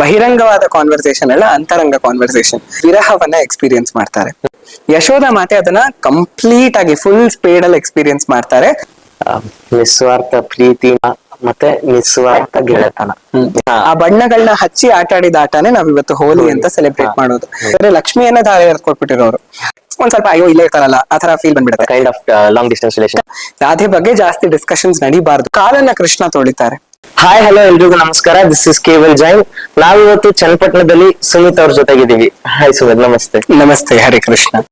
ಬಹಿರಂಗವಾದ conversation ಅಲ್ಲ, ಅಂತರಂಗ conversation, ವಿರಹವನ್ನ experience ಮಾಡ್ತಾರೆ. ಯಶೋಧ ಮಾತೆ ಅದನ್ನ ಕಂಪ್ಲೀಟ್ ಆಗಿ ಫುಲ್ ಸ್ಪೀಡ್ ಅಲ್ಲಿ ಎಕ್ಸ್ಪೀರಿಯನ್ಸ್ ಮಾಡ್ತಾರೆ. ನಿಸ್ವಾರ್ಥ ಪ್ರೀತಿ ಮತ್ತೆ ನಿಸ್ವಾರ್ಥ ಗೆಳೆತನ. ಆ ಬಣ್ಣಗಳನ್ನ ಹಚ್ಚಿ ಆಟ ಆಡಿದ ಆಟನೇ ನಾವ್ ಇವತ್ತು ಹೋಲಿ ಅಂತ ಸೆಲೆಬ್ರೇಟ್ ಮಾಡೋದು. ಲಕ್ಷ್ಮಿಯನ್ನ ದಾರಿ ಎರ್ಕೊಟ್ಬಿಟ್ಟಿರೋರು ಒಂದ್ ಸ್ವಲ್ಪ ಅಯ್ಯೋ ಇಲ್ಲೇ ಇರ್ತಾರಲ್ಲ ಆ ತರ ಫೀಲ್ ಬಂದ್ಬಿಡುತ್ತೆ. Kind of long distance relation. Radhe ಬಗ್ಗೆ ಜಾಸ್ತಿ ಡಿಸ್ಕಷನ್ಸ್ ನಡೀಬಾರ್ದು. ಕಾಲನ್ನ ಕೃಷ್ಣ ತೊಳಿತಾರೆ. ಹಾಯ್ ಹಲೋ ಎಲ್ರಿಗೂ ನಮಸ್ಕಾರ. This is Keval Jain. ನಾವಿವತ್ತು ಚನ್ನಪಟ್ಟಣದಲ್ಲಿ ಸುಮಿತ್ ಅವ್ರ ಜೊತೆಗಿದ್ದೀವಿ. ಹಾಯ್ ಸುಮಿತ್, ನಮಸ್ತೆ. ನಮಸ್ತೆ, ಹರೇ ಕೃಷ್ಣ.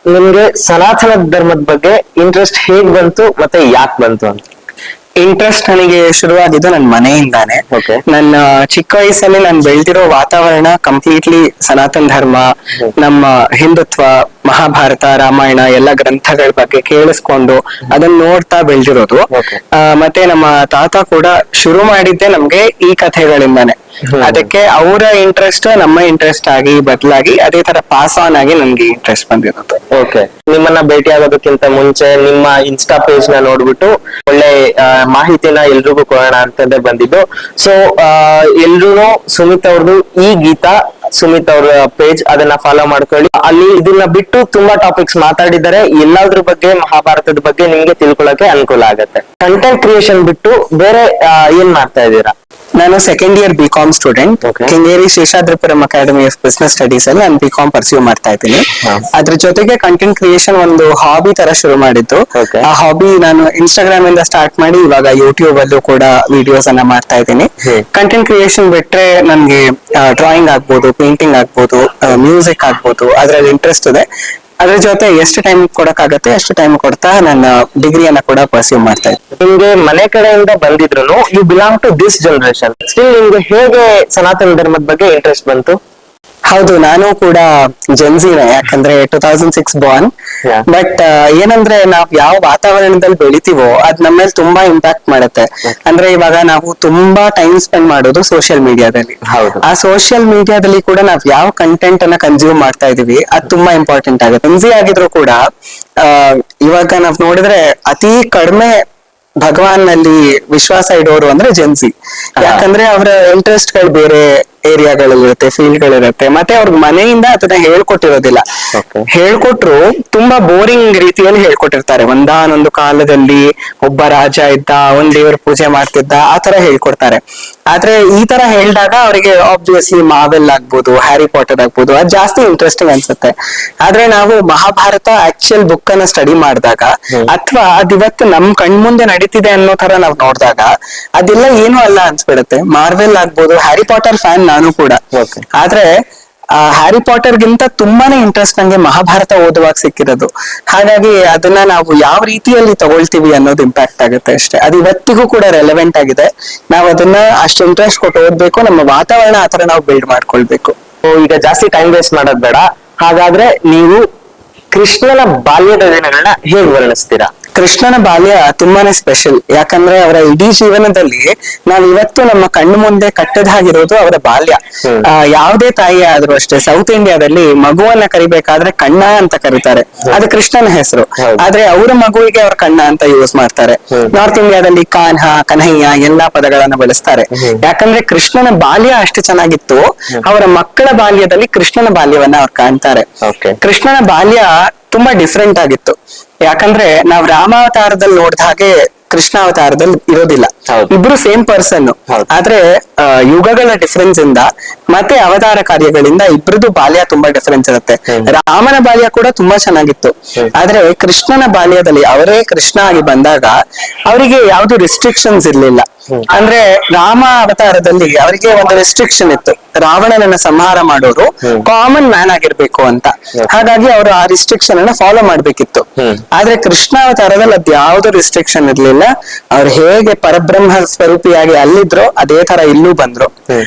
ನಿಮ್ಗೆ ಸನಾತನ ಧರ್ಮದ ಬಗ್ಗೆ ಇಂಟ್ರೆಸ್ಟ್ ಹೇಗ್ ಬಂತು ಮತ್ತೆ ಯಾಕೆ ಬಂತು ಅಂತ? ಇಂಟ್ರೆಸ್ಟ್ ನನಗೆ ಶುರುವಾಗಿದ್ದು ನನ್ನ ಮನೆಯಿಂದಾನೆ. ನನ್ನ ಚಿಕ್ಕ ವಯಸ್ಸಲ್ಲಿ ನಾನು ಬೆಳೆದಿರೋ ವಾತಾವರಣ ಕಂಪ್ಲೀಟ್ಲಿ ಸನಾತನ ಧರ್ಮ, ನಮ್ಮ ಹಿಂದುತ್ವ, ಮಹಾಭಾರತ, ರಾಮಾಯಣ ಎಲ್ಲ ಗ್ರಂಥಗಳ ಬಗ್ಗೆ ಕೇಳಿಸ್ಕೊಂಡು ಅದನ್ನ ನೋಡ್ತಾ ಬೆಳೆದಿರೋದು. ಮತ್ತೆ ನಮ್ಮ ತಾತ ಕೂಡ ಶುರು ಮಾಡಿದ್ದೆ ನಮ್ಗೆ ಈ ಕಥೆಗಳಿಂದಾನೆ. ಅದಕ್ಕೆ ಅವರ ಇಂಟ್ರೆಸ್ಟ್ ನಮ್ಮ ಇಂಟ್ರೆಸ್ಟ್ ಆಗಿ ಬದಲಾಗಿ ಅದೇ ತರ ಪಾಸ್ ಆನ್ ಆಗಿ ನನ್ಗೆ ಇಂಟ್ರೆಸ್ಟ್ ಬಂದಿರೋದು. ಓಕೆ, ನಿಮ್ಮನ್ನ ಭೇಟಿ ಆಗೋದಕ್ಕಿಂತ ಮುಂಚೆ ನಿಮ್ಮ ಇನ್ಸ್ಟಾ ಪೇಜ್ ನ ನೋಡ್ಬಿಟ್ಟು ಒಳ್ಳೆ ಮಾಹಿತಿನ ಎಲ್ರಿಗೂ ಕೊಡೋಣ ಅಂತಂದ್ರೆ ಬಂದಿದ್ದು. ಸೊ ಎಲ್ರು ಸುಮಿತ್ ಅವ್ರದ್ದು ಈ ಗೀತಾ ಸುಮಿತ್ ಅವ್ರ ಪೇಜ್ ಅದನ್ನ ಫಾಲೋ ಮಾಡ್ಕೊಳ್ಳಿ. ಅಲ್ಲಿ ಇದನ್ನ ಬಿಟ್ಟು ತುಂಬಾ ಟಾಪಿಕ್ಸ್ ಮಾತಾಡಿದ್ದಾರೆ. ಎಲ್ಲಾದ್ರ ಬಗ್ಗೆ, ಮಹಾಭಾರತದ ಬಗ್ಗೆ ನಿಮ್ಗೆ ತಿಳ್ಕೊಳಕ್ಕೆ ಅನುಕೂಲ ಆಗತ್ತೆ. ಕಂಟೆಂಟ್ ಕ್ರಿಯೇಷನ್ ಬಿಟ್ಟು ಬೇರೆ ಏನ್ ಮಾಡ್ತಾ ಇದ್ದೀರಾ? ನಾನು second year B Com student. Kengeri Seshadripuram academy of business studies ಅಲ್ಲಿ ನಾನು ಬಿ.ಕಾಮ್ ಪರ್ಸ್ಯೂ ಮಾಡ್ತಾ ಇದ್ದೀನಿ. ಅದ್ರ ಜೊತೆಗೆ ಕಂಟೆಂಟ್ ಕ್ರಿಯೇಷನ್ ಒಂದು ಹಾಬಿ ತರ ಶುರು ಮಾಡಿದ್ದು. ಆ ಹಾಬಿ ನಾನು ಇನ್ಸ್ಟಾಗ್ರಾಮ್ ಇಂದ ಸ್ಟಾರ್ಟ್ ಮಾಡಿ ಇವಾಗ ಯೂಟ್ಯೂಬ್ ಅಲ್ಲೂ ಕೂಡ ವಿಡಿಯೋಸ್ ಅನ್ನ ಮಾಡ್ತಾ ಇದ್ದೀನಿ. ಕಂಟೆಂಟ್ ಕ್ರಿಯೇಷನ್ ಬಿಟ್ರೆ ನನ್ಗೆ ಡ್ರಾಯಿಂಗ್ ಆಗ್ಬೋದು, ಪೇಂಟಿಂಗ್ ಆಗ್ಬೋದು, ಮ್ಯೂಸಿಕ್ ಆಗ್ಬೋದು, ಅದ್ರಲ್ಲಿ ಇಂಟ್ರೆಸ್ಟ್ ಇದೆ. ಅದ್ರ ಜೊತೆ ಎಷ್ಟು ಟೈಮ್ ಕೊಡಕ್ಕಾಗತ್ತೆ ಅಷ್ಟು ಟೈಮ್ ಕೊಡ್ತಾ ನನ್ನ ಡಿಗ್ರಿಯನ್ನ ಕೂಡ ಪರ್ಸ್ಯೂ ಮಾಡ್ತಾ ಇದ್ದೆ. ನಿಮ್ಗೆ ಮನೆ ಕಡೆಯಿಂದ ಬಂದಿದ್ರು you belong to this generation. Still ನಿಮ್ಗೆ ಹೇಗೆ ಸನಾತನ ಧರ್ಮದ ಬಗ್ಗೆ ಇಂಟ್ರೆಸ್ಟ್ ಬಂತು? ಹೌದು, ನಾನು ಕೂಡ ಜೆನ್ಸಿನೇ, ಯಾಕಂದ್ರೆ 2006 ಬಾರ್ನ್. ಬಟ್ ಏನಂದ್ರೆ ನಾವ್ ಯಾವ ವಾತಾವರಣದಲ್ಲಿ ಬೆಳಿತೀವೋ ಅದ್ ನಮ್ಮ ಮೇಲೆ ತುಂಬಾ ಇಂಪ್ಯಾಕ್ಟ್ ಮಾಡುತ್ತೆ. ಅಂದ್ರೆ ಇವಾಗ ನಾವು ತುಂಬಾ ಟೈಮ್ ಸ್ಪೆಂಡ್ ಮಾಡೋದು ಸೋಷಿಯಲ್ ಮೀಡಿಯಾದಲ್ಲಿ. ಆ ಸೋಷಿಯಲ್ ಮೀಡಿಯಾದಲ್ಲಿ ಕೂಡ ನಾವ್ ಯಾವ ಕಂಟೆಂಟ್ ಅನ್ನ ಕನ್ಸ್ಯೂಮ್ ಮಾಡ್ತಾ ಇದೀವಿ ಅದು ತುಂಬಾ ಇಂಪಾರ್ಟೆಂಟ್ ಆಗುತ್ತೆ. ಜೆನ್ಸಿ ಆಗಿದ್ರು ಕೂಡ ಇವಾಗ ನಾವ್ ನೋಡಿದ್ರೆ ಅತಿ ಕಡಿಮೆ ಭಗವಾನ್ ನಲ್ಲಿ ವಿಶ್ವಾಸ ಇಡೋರು ಅಂದ್ರೆ ಜೆನ್ಸಿ. ಯಾಕಂದ್ರೆ ಅವರ ಇಂಟ್ರೆಸ್ಟ್ ಗಳು ಬೇರೆ ಏರಿಯಾಗಳಿರುತ್ತೆ, ಫೀಲ್ಡ್ ಗಳಿರುತ್ತೆ. ಮತ್ತೆ ಅವ್ರ ಮನೆಯಿಂದ ಅದನ್ನ ಹೇಳ್ಕೊಟ್ಟಿರೋದಿಲ್ಲ. ಹೇಳ್ಕೊಟ್ರು ತುಂಬಾ ಬೋರಿಂಗ್ ರೀತಿಯಲ್ಲಿ ಹೇಳ್ಕೊಟ್ಟಿರ್ತಾರೆ. ಒಂದಾನೊಂದು ಕಾಲದಲ್ಲಿ ಒಬ್ಬ ರಾಜ ಇದ್ದ, ಅವನ್ ದೇವ್ರ ಪೂಜೆ ಮಾಡ್ತಿದ್ದ, ಆ ತರ ಹೇಳ್ಕೊಡ್ತಾರೆ. ಆದ್ರೆ ಈ ತರ ಹೇಳಿದಾಗ ಅವರಿಗೆ ಆಬ್ವಿಯಸ್ಲಿ ಮಾವೆಲ್ ಆಗ್ಬೋದು, ಹ್ಯಾರಿ ಪಾಟರ್ ಆಗ್ಬೋದು, ಅದು ಜಾಸ್ತಿ ಇಂಟ್ರೆಸ್ಟಿಂಗ್ ಅನ್ಸುತ್ತೆ. ಆದ್ರೆ ನಾವು ಮಹಾಭಾರತ ಆಕ್ಚುಯಲ್ ಬುಕ್ ಅನ್ನ ಸ್ಟಡಿ ಮಾಡಿದಾಗ ಅಥವಾ ಅದಿವತ್ತು ನಮ್ ಕಣ್ಮುಂದೆ ನಡೀತಿದೆ ಅನ್ನೋ ತರ ನಾವ್ ನೋಡಿದಾಗ ಅದೆಲ್ಲ ಏನು ಅಲ್ಲ ಅನ್ಸ್ಬಿಡುತ್ತೆ. ಮಾರ್ವೆಲ್ ಆಗ್ಬೋದು, ಹ್ಯಾರಿ ಪಾಟರ್ ಫ್ಯಾನ್ ನಾನು ಕೂಡ. ಆದ್ರೆ ಹ್ಯಾರಿ ಪಾಟರ್ ಗಿಂತ ತುಂಬಾನೇ ಇಂಟ್ರೆಸ್ಟ್ ನಂಗೆ ಮಹಾಭಾರತ ಓದುವಾಗ ಸಿಕ್ಕಿರೋದು. ಹಾಗಾಗಿ ಅದನ್ನ ನಾವು ಯಾವ ರೀತಿಯಲ್ಲಿ ತಗೊಳ್ತೀವಿ ಅನ್ನೋದು ಇಂಪ್ಯಾಕ್ಟ್ ಆಗುತ್ತೆ ಅಷ್ಟೇ. ಅದು ಇವತ್ತಿಗೂ ಕೂಡ ರೆಲೆವೆಂಟ್ ಆಗಿದೆ. ನಾವು ಅದನ್ನ ಅಷ್ಟು ಇಂಟ್ರೆಸ್ಟ್ ಕೊಟ್ಟು ಓದ್ಬೇಕು. ನಮ್ಮ ವಾತಾವರಣ ಆತರ ನಾವು ಬಿಲ್ಡ್ ಮಾಡ್ಕೊಳ್ಬೇಕು. ಈಗ ಜಾಸ್ತಿ ಟೈಮ್ ವೇಸ್ಟ್ ಮಾಡೋದ್ ಬೇಡ. ಹಾಗಾದ್ರೆ ನೀವು ಕೃಷ್ಣನ ಬಾಲ್ಯದ ದಿನಗಳನ್ನ ಹೇಗೆ ವರ್ಣಿಸ್ತೀರಾ? ಕೃಷ್ಣನ ಬಾಲ್ಯ ತುಂಬಾನೇ ಸ್ಪೆಷಲ್. ಯಾಕಂದ್ರೆ ಅವರ ಇಡೀ ಜೀವನದಲ್ಲಿ ನಾವ್ ಇವತ್ತು ನಮ್ಮ ಕಣ್ಣು ಮುಂದೆ ಕಟ್ಟದಾಗಿರೋದು ಅವರ ಬಾಲ್ಯ. ಯಾವುದೇ ತಾಯಿ ಆದ್ರೂ ಅಷ್ಟೇ, ಸೌತ್ ಇಂಡಿಯಾದಲ್ಲಿ ಮಗುವನ್ನ ಕರಿಬೇಕಾದ್ರೆ ಕಣ್ಣ ಅಂತ ಕರೀತಾರೆ, ಅದು ಕೃಷ್ಣನ ಹೆಸರು. ಆದ್ರೆ ಅವರ ಮಗುವಿಗೆ ಅವ್ರ ಕಣ್ಣ ಅಂತ ಯೂಸ್ ಮಾಡ್ತಾರೆ. ನಾರ್ತ್ ಇಂಡಿಯಾದಲ್ಲಿ ಕಾನ್ಹ, ಕನ್ಹಯ್ಯ ಎಲ್ಲಾ ಪದಗಳನ್ನ ಬಳಸ್ತಾರೆ. ಯಾಕಂದ್ರೆ ಕೃಷ್ಣನ ಬಾಲ್ಯ ಅಷ್ಟು ಚೆನ್ನಾಗಿತ್ತು. ಅವರ ಮಕ್ಕಳ ಬಾಲ್ಯದಲ್ಲಿ ಕೃಷ್ಣನ ಬಾಲ್ಯವನ್ನ ಅವ್ರು ಕಾಣ್ತಾರೆ. ಕೃಷ್ಣನ ಬಾಲ್ಯ ತುಂಬಾ ಡಿಫ್ರೆಂಟ್ ಆಗಿತ್ತು. ಯಾಕಂದ್ರೆ ನಾವ್ ರಾಮಾವತಾರದಲ್ಲಿ ನೋಡಿದ ಹಾಗೆ ಕೃಷ್ಣಾವತಾರದಲ್ಲಿ ಇರೋದಿಲ್ಲ. ಇಬ್ರು ಸೇಮ್ ಪರ್ಸನ್. ಆದ್ರೆ ಯುಗಗಳ ಡಿಫರೆನ್ಸ್ ಇಂದ ಮತ್ತೆ ಅವತಾರ ಕಾರ್ಯಗಳಿಂದ ಇಬ್ರದ್ದು ಬಾಲ್ಯ ತುಂಬಾ ಡಿಫರೆನ್ಸ್ ಇರುತ್ತೆ. ರಾಮನ ಬಾಲ್ಯ ಕೂಡ ತುಂಬಾ ಚೆನ್ನಾಗಿತ್ತು. ಆದ್ರೆ ಕೃಷ್ಣನ ಬಾಲ್ಯದಲ್ಲಿ ಅವರೇ ಕೃಷ್ಣ ಆಗಿ ಬಂದಾಗ ಅವರಿಗೆ ಯಾವ್ದು ರಿಸ್ಟ್ರಿಕ್ಷನ್ಸ್ ಇರ್ಲಿಲ್ಲ. ಅಂದ್ರೆ ರಾಮ ಅವತಾರದಲ್ಲಿ ಅವರಿಗೆ ಒಂದು ರೆಸ್ಟ್ರಿಕ್ಷನ್ ಇತ್ತು, ರಾವಣನನ್ನ ಸಂಹಾರ ಮಾಡೋರು ಕಾಮನ್ ಮ್ಯಾನ್ ಆಗಿರ್ಬೇಕು ಅಂತ. ಹಾಗಾಗಿ ಅವರು ಆ ರಿಸ್ಟ್ರಿಕ್ಷನ್ ಅನ್ನ ಫಾಲೋ ಮಾಡ್ಬೇಕಿತ್ತು. ಆದ್ರೆ ಕೃಷ್ಣ ಅವತಾರದಲ್ಲಿ ಅದ್ ಯಾವ್ದು ರಿಸ್ಟ್ರಿಕ್ಷನ್ ಇರ್ಲಿಲ್ಲ. ಅವ್ರು ಹೇಗೆ ಪರಬ್ರಹ್ಮ ಸ್ವರೂಪಿಯಾಗಿ ಅಲ್ಲಿದ್ರು ಅದೇ ತರ ಇಲ್ಲೂ ಬಂದ್ರು.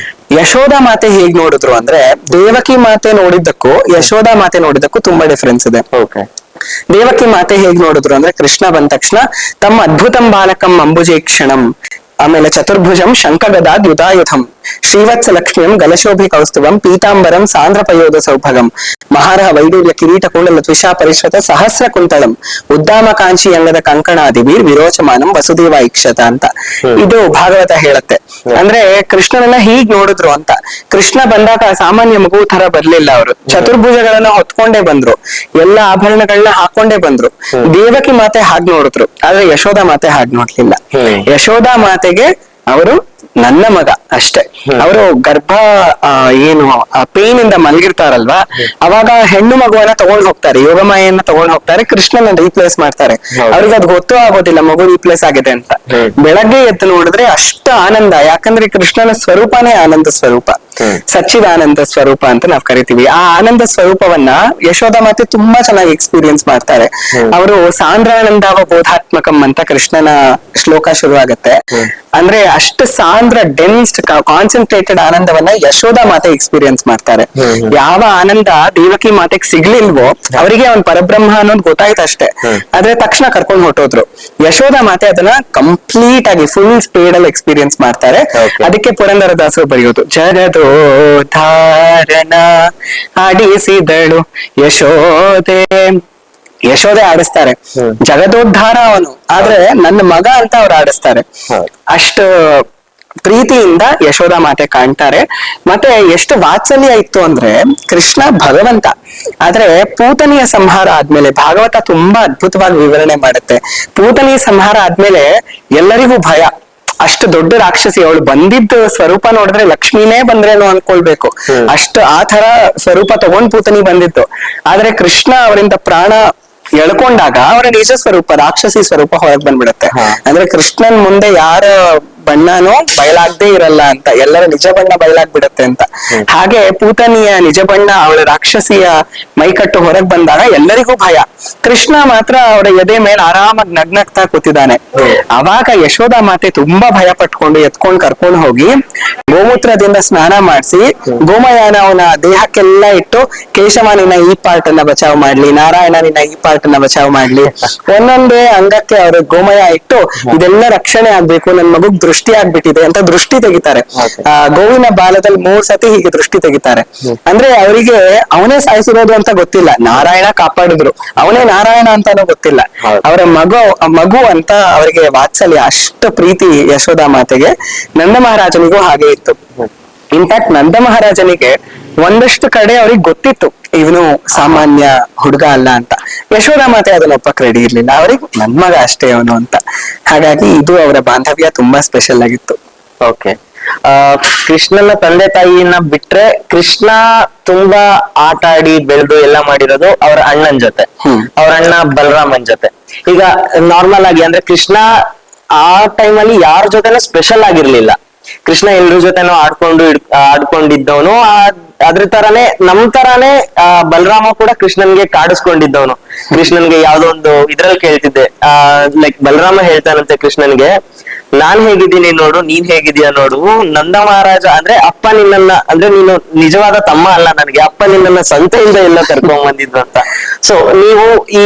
ಯಶೋಧ ಮಾತೆ ಹೇಗ್ ನೋಡಿದ್ರು ಅಂದ್ರೆ ದೇವಕಿ ಮಾತೆ ನೋಡಿದ್ದಕ್ಕೂ ಯಶೋಧ ಮಾತೆ ನೋಡಿದ್ದಕ್ಕೂ ತುಂಬಾ ಡಿಫ್ರೆನ್ಸ್ ಇದೆ. ದೇವಕಿ ಮಾತೆ ಹೇಗ್ ನೋಡಿದ್ರು ಅಂದ್ರೆ ಕೃಷ್ಣ ಬಂದ ತಕ್ಷಣ ತಮ್ಮ ಅದ್ಭುತಂ ಬಾಲಕಂ ಅಂಬುಜೇಕ್ಷಣಂ ಆಮೇಲೆ ಚತುರ್ಭುಜಂ ಶಂಖಗದಾದ್ ಯುಧಾಯುಧಂ ಶ್ರೀವತ್ಸ ಲಕ್ಷ್ಮಿಯಂ ಗಲಶೋಭಿ ಕೌಸ್ತುಭಂ ಪೀತಾಂಬರಂ ಸಾಂದ್ರ ಪಯೋಧ ಸೌಭಗಂ ಮಹಾರಹ ವೈಡೂರ್ಯ ಕಿರೀಟ ಕುಂಡಲ ತ್ವಿಷಾ ಪರಿಶ್ರತ ಸಹಸ್ರ ಕುಂತಳಂ ಉದ್ದಾಮ ಕಾಂಚಿ ಅಂಗದ ಕಂಕಣಾದಿವೀರ್ ವಿರೋಚಮಾನಂ ವಸುದೇವ ಇಕ್ಷತ ಅಂತ ಇದು ಭಾಗವತ ಹೇಳುತ್ತೆ. ಅಂದ್ರೆ ಕೃಷ್ಣನನ್ನ ಹೀಗ್ ನೋಡಿದ್ರು ಅಂತ. ಕೃಷ್ಣ ಬಂದಾಗ ಸಾಮಾನ್ಯ ಮಗು ತರ ಬರ್ಲಿಲ್ಲ ಅವರು, ಚತುರ್ಭುಜಗಳನ್ನ ಹೊತ್ಕೊಂಡೇ ಬಂದ್ರು, ಎಲ್ಲ ಆಭರಣಗಳನ್ನ ಹಾಕೊಂಡೇ ಬಂದ್ರು. ದೇವಕಿ ಮಾತೆ ಹಾಗ್ ನೋಡಿದ್ರು, ಆದ್ರೆ ಯಶೋಧ ಮಾತೆ ಹಾಗ್ ನೋಡ್ಲಿಲ್ಲ. ಯಶೋಧ ಮಾತೆಗೆ ಅವರು ನನ್ನ ಮಗ ಅಷ್ಟೇ. ಅವರು ಗರ್ಭ ಏನು ಪೇನ್ ಇಂದ ಮಲಗಿರ್ತಾರಲ್ವಾ, ಅವಾಗ ಹೆಣ್ಣು ಮಗುವನ್ನ ತಗೊಂಡ್ ಹೋಗ್ತಾರೆ, ಯೋಗಮಾಯನ್ನ ತಗೊಂಡ್ ಹೋಗ್ತಾರೆ, ಕೃಷ್ಣನ ರೀಪ್ಲೇಸ್ ಮಾಡ್ತಾರೆ. ಅವ್ರಿಗೆ ಅದು ಗೊತ್ತೂ ಆಗೋದಿಲ್ಲ ಮಗು ರೀಪ್ಲೇಸ್ ಆಗಿದೆ ಅಂತ. ಬೆಳಗ್ಗೆ ಎದ್ದು ನೋಡಿದ್ರೆ ಅಷ್ಟು ಆನಂದ, ಯಾಕಂದ್ರೆ ಕೃಷ್ಣನ ಸ್ವರೂಪನೇ ಆನಂದ ಸ್ವರೂಪ, ಸಚ್ಚಿದಾನಂದ ಸ್ವರೂಪ ಅಂತ ನಾವ್ ಕರಿತೀವಿ. ಆ ಆನಂದ ಸ್ವರೂಪವನ್ನ ಯಶೋಧ ಮಾತೆ ತುಂಬಾ ಚೆನ್ನಾಗಿ ಎಕ್ಸ್ಪೀರಿಯನ್ಸ್ ಮಾಡ್ತಾರೆ. ಅವರು ಸಾಂದ್ರಾನಂದಾವ ಬೋಧಾತ್ಮಕಂ ಅಂತ ಕೃಷ್ಣನ ಶ್ಲೋಕ ಶುರು ಆಗತ್ತೆ. ಅಂದ್ರೆ ಅಷ್ಟು ಸಾಂದ್ರ ಡೆನ್ಸ್ ಕಾನ್ಸಂಟ್ರೇಟೆಡ್ ಆನಂದವನ್ನ ಯಶೋಧ ಮಾತೆ ಎಕ್ಸ್ಪೀರಿಯನ್ಸ್ ಮಾಡ್ತಾರೆ. ಯಾವ ಆನಂದ ದೇವಕಿ ಮಾತೆಗೆ ಸಿಗ್ಲಿಲ್ವೋ ಅವರಿಗೆ ಅವನ್ ಪರಬ್ರಹ್ಮ ಅನ್ನೋದು ಗೊತ್ತಾಯ್ತು ಅಷ್ಟೇ, ಆದ್ರೆ ತಕ್ಷಣ ಕರ್ಕೊಂಡು ಹೊಟ್ಟೋದ್ರು. ಯಶೋಧ ಮಾತೆ ಅದನ್ನ ಕಂಪ್ಲೀಟ್ ಆಗಿ ಫುಲ್ ಸ್ಪೀಡ್ ಅಲ್ಲಿ ಎಕ್ಸ್ಪೀರಿಯನ್ಸ್ ಮಾಡ್ತಾರೆ. ಅದಕ್ಕೆ ಪುರಂದರದಾಸರು ಬರೆಯೋದು ಜಗದೋದ್ಧಾರನ ಆಡಿಸಿದಳು ಯಶೋದೆ. ಯಶೋದೆ ಆಡಿಸ್ತಾರೆ, ಜಗದೋದ್ಧಾರ ಅವನು, ಆದ್ರೆ ನನ್ನ ಮಗ ಅಂತ ಅವ್ರು ಆಡಿಸ್ತಾರೆ. ಅಷ್ಟು ಪ್ರೀತಿಯಿಂದ ಯಶೋಧ ಮಾತೆ ಕಾಣ್ತಾರೆ. ಮತ್ತೆ ಎಷ್ಟು ವಾತ್ಸಲ್ಯ ಇತ್ತು ಅಂದ್ರೆ ಕೃಷ್ಣ ಭಗವಂತ, ಆದ್ರೆ ಪೂತನಿಯ ಸಂಹಾರ ಆದ್ಮೇಲೆ ಭಾಗವತ ತುಂಬಾ ಅದ್ಭುತವಾಗಿ ವಿವರಣೆ ಮಾಡುತ್ತೆ. ಪೂತನಿಯ ಸಂಹಾರ ಆದ್ಮೇಲೆ ಎಲ್ಲರಿಗೂ ಭಯ. ಅಷ್ಟು ದೊಡ್ಡ ರಾಕ್ಷಸಿ, ಅವಳು ಬಂದಿದ್ದ ಸ್ವರೂಪ ನೋಡಿದ್ರೆ ಲಕ್ಷ್ಮಿನೇ ಬಂದ್ರೇನೋ ಅನ್ಕೊಳ್ಬೇಕು, ಅಷ್ಟು ಆ ತರ ಸ್ವರೂಪ ತಗೊಂಡ್ ಪೂತನಿ ಬಂದಿತ್ತು. ಆದ್ರೆ ಕೃಷ್ಣ ಅವರಿಂದ ಪ್ರಾಣ ಎಳ್ಕೊಂಡಾಗ ಅವರ ನಿಜ ಸ್ವರೂಪ ರಾಕ್ಷಸಿ ಸ್ವರೂಪ ಹೊರಗ್ ಬಂದ್ಬಿಡುತ್ತೆ. ಅಂದ್ರೆ ಕೃಷ್ಣನ್ ಮುಂದೆ ಯಾರ ಬಣ್ಣನೂ ಬಯಲಾಗದೆ ಇರಲ್ಲ ಅಂತ, ಎಲ್ಲರ ನಿಜ ಬಣ್ಣ ಬಯಲಾಗ್ಬಿಡತ್ತೆ ಅಂತ. ಹಾಗೆ ಪೂತನಿಯ ನಿಜ ಬಣ್ಣ, ಅವಳ ರಾಕ್ಷಸಿಯ ಮೈಕಟ್ಟು ಹೊರಗ್ ಬಂದಾಗ ಎಲ್ಲರಿಗೂ ಭಯ. ಕೃಷ್ಣ ಮಾತ್ರ ಅವರ ಎದೆ ಮೇಲೆ ಆರಾಮಾಗಿ ನಗ್ನಗ್ತಾ ಕೂತಿದ್ದಾನೆ. ಅವಾಗ ಯಶೋಧ ಮಾತೆ ತುಂಬಾ ಭಯ ಪಟ್ಕೊಂಡು ಎತ್ಕೊಂಡ್ ಕರ್ಕೊಂಡು ಹೋಗಿ ಗೋಮೂತ್ರದಿಂದ ಸ್ನಾನ ಮಾಡಿಸಿ ಗೋಮಯಾನ ಅವನ ದೇಹಕ್ಕೆಲ್ಲ ಇಟ್ಟು, ಕೇಶವ ನಿನ್ನ ಈ ಪಾರ್ಟ್ ಅನ್ನ ಬಚಾವ್ ಮಾಡ್ಲಿ, ನಾರಾಯಣ ನಿನ್ನ ಈ ಪಾರ್ಟ್ ಅನ್ನ ಬಚಾವ್ ಮಾಡ್ಲಿ, ಒಂದೊಂದೇ ಅಂಗಕ್ಕೆ ಅವ್ರ ಗೋಮಯ ಇಟ್ಟು ಇದೆಲ್ಲ ರಕ್ಷಣೆ ಆಗ್ಬೇಕು, ನನ್ ಮಗುಗ್ ದೃಷ್ಟಿ ಆಗ್ಬಿಟ್ಟಿದೆ ಅಂತ ದೃಷ್ಟಿ ತೆಗಿತಾರೆ. ಗೋವಿನ ಬಾಲದಲ್ಲಿ 3 ಸತಿ ಹೀಗೆ ದೃಷ್ಟಿ ತೆಗಿತಾರೆ. ಅಂದ್ರೆ ಅವರಿಗೆ ಅವನೇ ಸಾಯಿಸಿರೋದು ಅಂತ ಗೊತ್ತಿಲ್ಲ, ನಾರಾಯಣ ಕಾಪಾಡಿದ್ರು, ಅವನೇ ನಾರಾಯಣ ಅಂತಾನೂ ಗೊತ್ತಿಲ್ಲ. ಅವರ ಮಗು ಅಂತ ಅವರಿಗೆ ವಾತ್ಸಲ್ಯ, ಅಷ್ಟು ಪ್ರೀತಿ ಯಶೋಧ ಮಾತೆಗೆ. ನಂದ ಮಹಾರಾಜನಿಗೂ ಹಾಗೆ ಇತ್ತು. ಇನ್ಫ್ಯಾಕ್ಟ್ ನಂದ ಮಹಾರಾಜನಿಗೆ ಒಂದಷ್ಟು ಕಡೆ ಅವ್ರಿಗೆ ಗೊತ್ತಿತ್ತು ಇವನು ಸಾಮಾನ್ಯ ಹುಡುಗ ಅಲ್ಲ ಅಂತ. ಯಶೋಧ ಮಾತೆ ಅದನ್ನ ಒಪ್ಪಕ್ ರೆಡಿ ಇರ್ಲಿಲ್ಲ, ಅವ್ರಿಗೆ ನನ್ ಮಗ ಅಷ್ಟೇ ಅವನು ಅಂತ. ಹಾಗಾಗಿ ಇದು ಅವರ ಬಾಂಧವ್ಯ ತುಂಬಾ ಸ್ಪೆಷಲ್ ಆಗಿತ್ತು. ಓಕೆ, ಕೃಷ್ಣನ ತಂದೆ ತಾಯಿಯನ್ನ ಬಿಟ್ರೆ ಕೃಷ್ಣ ತುಂಬಾ ಆಟ ಆಡಿ ಬೆಳೆದು ಎಲ್ಲ ಮಾಡಿರೋದು ಅವ್ರ ಅಣ್ಣನ್ ಜೊತೆ, ಅವ್ರ ಅಣ್ಣ ಬಲರಾಮನ್ ಜೊತೆ. ಈಗ ನಾರ್ಮಲ್ ಆಗಿ ಅಂದ್ರೆ ಕೃಷ್ಣ ಆ ಟೈಮಲ್ಲಿ ಯಾರ ಜೊತೆನೂ ಸ್ಪೆಷಲ್ ಆಗಿರ್ಲಿಲ್ಲ. ಕೃಷ್ಣ ಎಲ್ರ ಜೊತೆನೂ ಆಡ್ಕೊಂಡಿದ್ದವನು. ಅದ್ರ ತರಾನೇ ನಮ್ ತರಾನೇ ಬಲರಾಮ ಕೂಡ ಕೃಷ್ಣನ್ಗೆ ಕಾಡಿಸ್ಕೊಂಡಿದ್ದವನು. ಕೃಷ್ಣನ್ಗೆ ಯಾವ್ದೋ ಒಂದು ಇದ್ರಲ್ಲಿ ಕೇಳ್ತಿದ್ದೆ, ಲೈಕ್ ಬಲರಾಮ ಹೇಳ್ತಾನಂತೆ ಕೃಷ್ಣನ್ಗೆ, ನಾನ್ ಹೇಗಿದ್ದೀನಿ ನೋಡು, ನೀನ್ ಹೇಗಿದೀಯ ನೋಡು, ನಂದ ಮಹಾರಾಜ ಅಂದ್ರೆ ಅಪ್ಪ ನಿನ್ನನ್ನ, ಅಂದ್ರೆ ನೀನು ನಿಜವಾದ ತಮ್ಮ ಅಲ್ಲ ನನಗೆ, ಅಪ್ಪ ನಿನ್ನನ್ನ ಸಂತೆಯಿಂದ ಎಲ್ಲ ಕರ್ಕೊಂಡ್ ಬಂದಿದ್ದು ಅಂತ. ಸೊ ನೀವು ಈ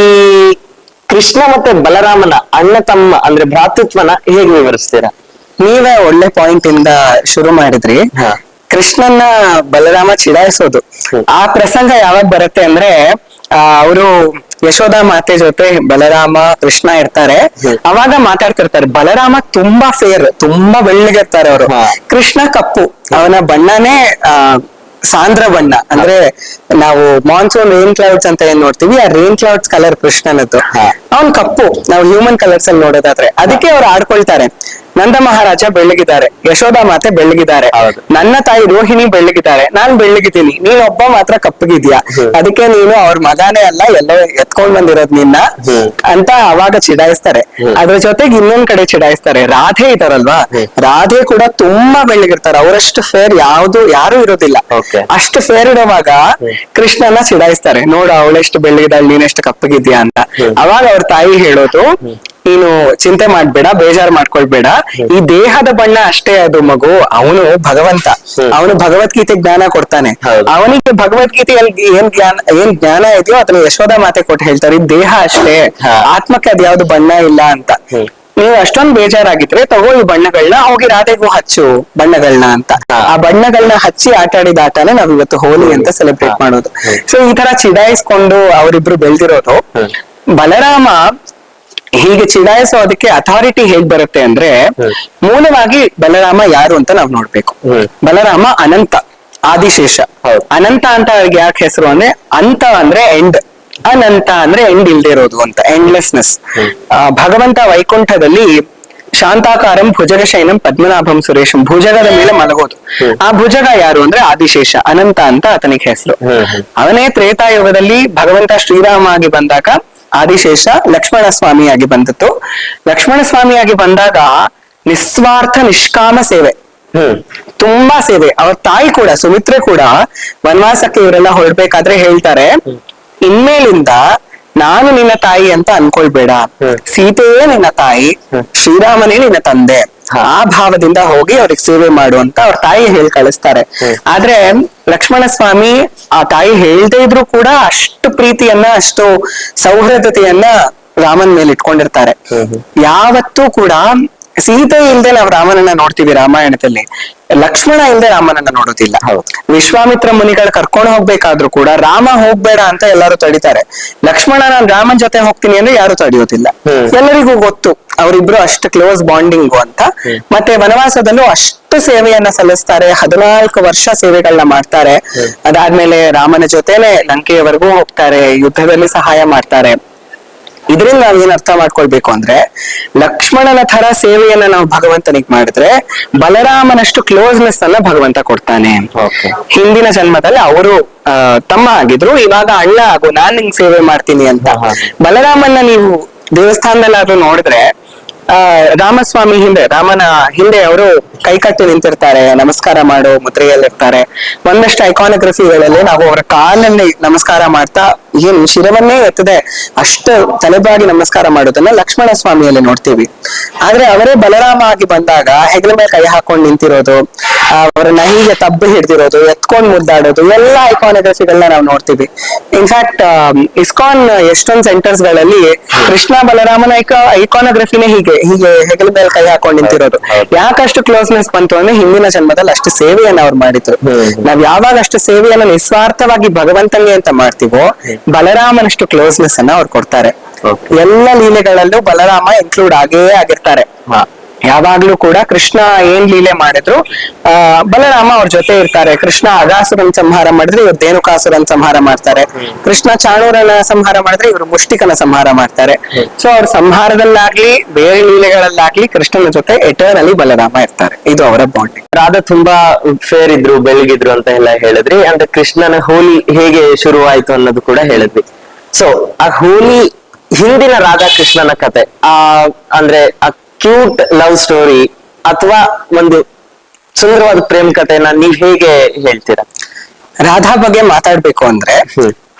ಕೃಷ್ಣ ಮತ್ತೆ ಬಲರಾಮನ ಅಣ್ಣ ತಮ್ಮ ಅಂದ್ರೆ ಭ್ರಾತೃತ್ವನ ಹೇಗೆ ವಿವರಿಸ್ತೀರಾ? ನೀವೇ ಒಳ್ಳೆ ಪಾಯಿಂಟ್ ಇಂದ ಶುರು ಮಾಡಿದ್ರಿ. ಕೃಷ್ಣನ್ನ ಬಲರಾಮ ಚಿಡಾಯಿಸೋದು, ಆ ಪ್ರಸಂಗ ಯಾವಾಗ ಬರುತ್ತೆ ಅಂದ್ರೆ ಅವರು ಯಶೋಧ ಮಾತೆ ಜೊತೆ ಬಲರಾಮ ಕೃಷ್ಣ ಇರ್ತಾರೆ, ಅವಾಗ ಮಾತಾಡ್ತಿರ್ತಾರೆ. ಬಲರಾಮ ತುಂಬಾ ಫೇರ್, ತುಂಬಾ ಬೆಳ್ಳಗಿರ್ತಾರೆ ಅವರು, ಕೃಷ್ಣ ಕಪ್ಪು, ಅವನ ಬಣ್ಣನೇ ಸಾಂದ್ರ ಬಣ್ಣ. ಅಂದ್ರೆ ನಾವು ಮಾನ್ಸೂನ್ ರೇನ್ ಕ್ಲೌಡ್ಸ್ ಅಂತ ಏನ್ ನೋಡ್ತೀವಿ, ಆ ರೇನ್ ಕ್ಲೌಡ್ಸ್ ಕಲರ್ ಕೃಷ್ಣನದ್ದು. ಅವನ್ ಕಪ್ಪು, ನಾವು ಹ್ಯೂಮನ್ ಕಲರ್ಸ್ ಅಲ್ಲಿ ನೋಡೋದಾದ್ರೆ. ಅದಕ್ಕೆ ಅವ್ರು ಆಡ್ಕೊಳ್ತಾರೆ, ನಂದ ಮಹಾರಾಜ ಬೆಳ್ಳಗಿದ್ದಾರೆ, ಯಶೋಧ ಮಾತೆ ಬೆಳ್ಳಗಿದ್ದಾರೆ, ನನ್ನ ತಾಯಿ ರೋಹಿಣಿ ಬೆಳ್ಳಗಿದ್ದಾರೆ, ನಾನ್ ಬೆಳ್ಳಗಿದ್ದೀನಿ, ನೀನ್ ಒಬ್ಬ ಮಾತ್ರ ಕಪ್ಪಗಿದ್ಯಾ, ಅದಕ್ಕೆ ನೀನು ಅವ್ರ ಮಗಾನೇ ಅಲ್ಲ, ಎಲ್ಲೋ ಎತ್ಕೊಂಡ್ ಬಂದಿರೋದ್ ನಿನ್ನ ಅಂತ ಅವಾಗ ಚಿಡಾಯಿಸ್ತಾರೆ. ಅದ್ರ ಜೊತೆಗೆ ಇನ್ನೊಂದ್ ಕಡೆ ಚಿಡಾಯಿಸ್ತಾರೆ, ರಾಧೆ ಇದಾರಲ್ವಾ, ರಾಧೆ ಕೂಡ ತುಂಬಾ ಬೆಳ್ಳಗಿರ್ತಾರೆ, ಅವರಷ್ಟು ಫೇರ್ ಯಾರು ಇರೋದಿಲ್ಲ. ಅಷ್ಟು ಫೇರ್ ಇರೋವಾಗ ಕೃಷ್ಣನ ಚಿಡಾಯಿಸ್ತಾರೆ, ನೋಡು ಅವಳೆಷ್ಟು ಬೆಳ್ಳಗಿದ್ದಾಳೆ, ನೀನೆಷ್ಟು ಕಪ್ಪಗಿದ್ಯಾ ಅಂತ. ಅವಾಗ ಅವ್ರ ತಾಯಿ ಹೇಳೋದು, ನೀನು ಚಿಂತೆ ಮಾಡ್ಬೇಡ, ಬೇಜಾರ್ ಮಾಡ್ಕೊಳ್ಬೇಡ, ಈ ದೇಹದ ಬಣ್ಣ ಅಷ್ಟೇ ಅದು ಮಗು, ಅವನು ಭಗವಂತ, ಅವನು ಭಗವದ್ಗೀತೆ ಜ್ಞಾನ ಕೊಡ್ತಾನೆ, ಅವನಿಗೆ ಭಗವದ್ಗೀತೆಯಲ್ಲಿ ಏನ್ ಜ್ಞಾನ ಇದೆಯೋ ಅದನ್ನ ಯಶೋಧ ಮಾತೆ ಕೊಟ್ಟು ಹೇಳ್ತಾರೆ, ಈ ದೇಹ ಅಷ್ಟೇ, ಆತ್ಮಕ್ಕೆ ಅದ್ಯಾವ್ದು ಬಣ್ಣ ಇಲ್ಲ ಅಂತ. ನೀವು ಅಷ್ಟೊಂದು ಬೇಜಾರಾಗಿದ್ರೆ ತಗೋ ಈ ಬಣ್ಣಗಳನ್ನ ಹೋಗಿ ರಾಧೆಗೂ ಹಚ್ಚು ಬಣ್ಣಗಳನ್ನ ಅಂತ. ಆ ಬಣ್ಣಗಳನ್ನ ಹಚ್ಚಿ ಆಟ ಆಡಿದ ಆಟನೇ ನಾವ್ ಇವತ್ತು ಹೋಲಿ ಅಂತ ಸೆಲೆಬ್ರೇಟ್ ಮಾಡೋದು. ಸೊ ಈ ತರ ಚಿಡಾಯಿಸ್ಕೊಂಡು ಅವರಿಬ್ರು ಬೆಳ್ದಿರೋದು. ಬಲರಾಮ ಹೀಗೆ ಚಿಡಾಯಿಸೋದಕ್ಕೆ ಅಥಾರಿಟಿ ಹೇಗ್ ಬರುತ್ತೆ ಅಂದ್ರೆ, ಮೂಲವಾಗಿ ಬಲರಾಮ ಯಾರು ಅಂತ ನಾವ್ ನೋಡ್ಬೇಕು. ಬಲರಾಮ ಅನಂತ, ಆದಿಶೇಷ. ಅನಂತ ಅಂತ ಅವ್ರಿಗೆ ಯಾಕೆ ಹೆಸರು ಅಂದ್ರೆ, ಅಂತ ಅಂದ್ರೆ ಎಂಡ್, ಅನಂತ ಅಂದ್ರೆ ಎಂಡ್ ಇಲ್ದೇ ಇರೋದು ಅಂತ, ಎಂಡ್ಲೆಸ್ನೆಸ್. ಭಗವಂತ ವೈಕುಂಠದಲ್ಲಿ ಶಾಂತಾಕಾರಂ ಭುಜಗ ಶಯನಂ ಪದ್ಮನಾಭಂ ಸುರೇಶಂ, ಭುಜಗದ ಮೇಲೆ ಮಲಗೋದು. ಆ ಭುಜಗ ಯಾರು ಅಂದ್ರೆ ಆದಿಶೇಷ, ಅನಂತ ಅಂತ ಆತನಿಗೆ ಹೆಸರು. ಅವನೇ ತ್ರೇತಾಯುಗದಲ್ಲಿ ಭಗವಂತ ಶ್ರೀರಾಮ ಆಗಿ ಬಂದಾಗ ಆದಿಶೇಷ ಲಕ್ಷ್ಮಣ ಸ್ವಾಮಿಯಾಗಿ ಬಂದಿತ್ತು. ಲಕ್ಷ್ಮಣ ಸ್ವಾಮಿಯಾಗಿ ಬಂದಾಗ ನಿಸ್ವಾರ್ಥ ನಿಷ್ಕಾಮ ಸೇವೆ, ತುಂಬಾ ಸೇವೆ. ಅವ್ರ ತಾಯಿ ಕೂಡ ಸುಮಿತ್ರೆ ಕೂಡ ವನವಾಸಕ್ಕೆ ಇವರೆಲ್ಲ ಹೊರಡ್ಬೇಕಾದ್ರೆ ಹೇಳ್ತಾರೆ, ಇನ್ಮೇಲಿಂದ ನಾನು ನಿನ್ನ ತಾಯಿ ಅಂತ ಅನ್ಕೊಳ್ಬೇಡ, ಸೀತೆಯೇ ನಿನ್ನ ತಾಯಿ, ಶ್ರೀರಾಮನೇ ನಿನ್ನ ತಂದೆ, ಆ ಭಾವದಿಂದ ಹೋಗಿ ಅವ್ರಿಗೆ ಸೇವೆ ಮಾಡು ಅಂತ ಅವ್ರ ತಾಯಿ ಹೇಳಿ ಕಳಿಸ್ತಾರೆ. ಆದ್ರೆ ಲಕ್ಷ್ಮಣ ಸ್ವಾಮಿ ಆ ತಾಯಿ ಹೇಳ್ದೇ ಇದ್ರು ಕೂಡ ಅಷ್ಟು ಪ್ರೀತಿಯನ್ನ, ಅಷ್ಟು ಸೌಹೃದತೆಯನ್ನ ರಾಮನ್ ಮೇಲೆ ಇಟ್ಕೊಂಡಿರ್ತಾರೆ. ಯಾವತ್ತೂ ಕೂಡ ಸೀತೆ ಇಲ್ದೆ ನಾವು ರಾಮನನ್ನ ನೋಡ್ತೀವಿ ರಾಮಾಯಣದಲ್ಲಿ, ಲಕ್ಷ್ಮಣ ಇಲ್ದೆ ರಾಮನನ್ನ ನೋಡೋದಿಲ್ಲ. ವಿಶ್ವಾಮಿತ್ರ ಮುನಿಗಳು ಕರ್ಕೊಂಡು ಹೋಗ್ಬೇಕಾದ್ರೂ ಕೂಡ ರಾಮ ಹೋಗ್ಬೇಡ ಅಂತ ಎಲ್ಲರೂ ತಡಿತಾರೆ. ಲಕ್ಷ್ಮಣ ನಾನು ರಾಮನ್ ಜೊತೆ ಹೋಗ್ತೀನಿ ಅಂದ್ರೆ ಯಾರು ತಡೆಯೋದಿಲ್ಲ. ಎಲ್ಲರಿಗೂ ಗೊತ್ತು ಅವರಿಬ್ರು ಅಷ್ಟು ಕ್ಲೋಸ್ ಬಾಂಡಿಂಗು ಅಂತ. ಮತ್ತೆ ವನವಾಸದಲ್ಲೂ ಅಷ್ಟು ಸೇವೆಯನ್ನ ಸಲ್ಲಿಸ್ತಾರೆ, 14 ವರ್ಷ ಸೇವೆಗಳನ್ನ ಮಾಡ್ತಾರೆ. ಅದಾದ್ಮೇಲೆ ರಾಮನ ಜೊತೆನೆ ಲಂಕೆಯವರೆಗೂ ಹೋಗ್ತಾರೆ, ಯುದ್ಧದಲ್ಲಿ ಸಹಾಯ ಮಾಡ್ತಾರೆ. ಇದರಿಂದ ನಾವ್ ಏನ್ ಅರ್ಥ ಮಾಡ್ಕೊಳ್ಬೇಕು ಅಂದ್ರೆ, ಲಕ್ಷ್ಮಣನ ತರ ಸೇವೆಯನ್ನ ನಾವು ಭಗವಂತನಿಗೆ ಮಾಡಿದ್ರೆ ಬಲರಾಮನಷ್ಟು ಕ್ಲೋಸ್ನೆಸ್ ಅನ್ನ ಭಗವಂತ ಕೊಡ್ತಾನೆ. ಹಿಂದಿನ ಜನ್ಮದಲ್ಲಿ ಅವರು ತಮ್ಮ ಆಗಿದ್ರು, ಇವಾಗ ಅಣ್ಣ ಆಗು, ನಾನ್ ನಿಂಗ್ ಸೇವೆ ಮಾಡ್ತೀನಿ ಅಂತ. ಬಲರಾಮನ್ನ ನೀವು ದೇವಸ್ಥಾನದಲ್ಲಾದ್ರೂ ನೋಡಿದ್ರೆ ರಾಮಸ್ವಾಮಿ ರಾಮನ ಹಿಂದೆ ಅವರು ಕೈಕಟ್ಟಿ ನಿಂತಿರ್ತಾರೆ, ನಮಸ್ಕಾರ ಮಾಡೋ ಮುದ್ರೆಯಲ್ಲಿರ್ತಾರೆ. ಒಂದಷ್ಟು ಐಕಾನೋಗ್ರಫಿಗಳಲ್ಲಿ ನಾವು ಅವರ ಕಾಲಲ್ಲಿ ನಮಸ್ಕಾರ ಮಾಡ್ತಾ ಏನ್ ಶಿರವನ್ನೇ ಎತ್ತದೆ ಅಷ್ಟು ತಲೆಬಾಗಿ ನಮಸ್ಕಾರ ಮಾಡೋದನ್ನ ಲಕ್ಷ್ಮಣ ಸ್ವಾಮಿಯಲ್ಲಿ ನೋಡ್ತೀವಿ. ಆದ್ರೆ ಅವರೇ ಬಲರಾಮ ಆಗಿ ಬಂದಾಗ ಹೆಗಲ ಮೇಲೆ ಕೈ ಹಾಕೊಂಡು ನಿಂತಿರೋದು, ಅವರನ್ನ ಹೀಗೆ ತಬ್ಬು ಹಿಡ್ದಿರೋದು, ಎತ್ಕೊಂಡ್ ಮುದ್ದಾಡೋದು, ಎಲ್ಲಾ ಐಕಾನೋಗ್ರಫಿಗಳನ್ನ ನಾವು ನೋಡ್ತೀವಿ. ಇನ್ಫ್ಯಾಕ್ಟ್ ಇಸ್ಕಾನ್ ಎಷ್ಟೊಂದು ಸೆಂಟರ್ಸ್ ಗಳಲ್ಲಿ ಕೃಷ್ಣ ಬಲರಾಮನ ಐಕಾನೋಗ್ರಫಿನೇ ಹೀಗೆ ಹೀಗೆ ಹೆಗಲ ಮೇಲೆ ಕೈ ಹಾಕೊಂಡು ನಿಂತಿರೋದು. ಯಾಕಷ್ಟು ಕ್ಲೋಸ್ನೆಸ್ ಬಂತು ಅಂದ್ರೆ ಹಿಂದಿನ ಜನ್ಮದಲ್ಲಿ ಅಷ್ಟು ಸೇವೆಯನ್ನ ಅವ್ರು ಮಾಡಿದ್ರು. ನಾವ್ ಯಾವಾಗ ಅಷ್ಟು ಸೇವೆಯನ್ನ ನಿಸ್ವಾರ್ಥವಾಗಿ ಭಗವಂತನಿಗೆ ಅಂತ ಮಾಡ್ತೀವೋ ಬಲರಾಮನಷ್ಟು ಕ್ಲೋಸ್ನೆಸ್ ಅನ್ನ ಅವ್ರು ಕೊಡ್ತಾರೆ. ಎಲ್ಲ ಲೀಲೆಗಳಲ್ಲೂ ಬಲರಾಮ ಇನ್ಕ್ಲೂಡ್ ಆಗೇ ಆಗಿರ್ತಾರೆ. ಯಾವಾಗ್ಲೂ ಕೂಡ ಕೃಷ್ಣ ಏನ್ ಲೀಲೆ ಮಾಡಿದ್ರು ಬಲರಾಮ ಅವ್ರ ಜೊತೆ ಇರ್ತಾರೆ. ಕೃಷ್ಣ ಅಗಾಸುರನ್ ಸಂಹಾರ ಮಾಡಿದ್ರೆ ಇವ್ರು ಧೇನುಕಾಸುರನ್ ಸಂಹಾರ ಮಾಡ್ತಾರೆ. ಕೃಷ್ಣ ಚಾಣೂರನ ಸಂಹಾರ ಮಾಡಿದ್ರೆ ಇವರು ಮುಷ್ಟಿಕನ ಸಂಹಾರ ಮಾಡ್ತಾರೆ. ಸೊ ಅವ್ರ ಸಂಹಾರದಲ್ಲಾಗ್ಲಿ ಬೇರೆ ಲೀಲೆಗಳಲ್ಲಾಗ್ಲಿ ಕೃಷ್ಣನ ಜೊತೆ ಎಟರ್ನಲಿ ಬಲರಾಮ ಇರ್ತಾರೆ. ಇದು ಅವರ ಬಾಂಡಿಂಗ್. ರಾಧಾ ತುಂಬಾ ಫೇರ್ ಇದ್ರು, ಬೆಳಗಿದ್ರು ಅಂತ ಎಲ್ಲ ಹೇಳಿದ್ರಿ. ಅಂದ್ರೆ ಕೃಷ್ಣನ ಹೋಲಿ ಹೇಗೆ ಶುರುವಾಯ್ತು ಅನ್ನೋದು ಕೂಡ ಹೇಳಿದ್ವಿ. ಸೊ ಆ ಹೋಲಿ ಹಿಂದಿನ ರಾಧಾ ಕೃಷ್ಣನ ಕತೆ, ಅಂದ್ರೆ ಕ್ಯೂಟ್ ಲವ್ ಸ್ಟೋರಿ ಅಥವಾ ಒಂದು ಸುಂದರವಾದ ಪ್ರೇಮ ಕಥೆನ ನೀವ್ ಹೇಗೆ ಹೇಳ್ತೀರಾ? ರಾಧಾ ಬಗ್ಗೆ ಮಾತಾಡ್ಬೇಕು ಅಂದ್ರೆ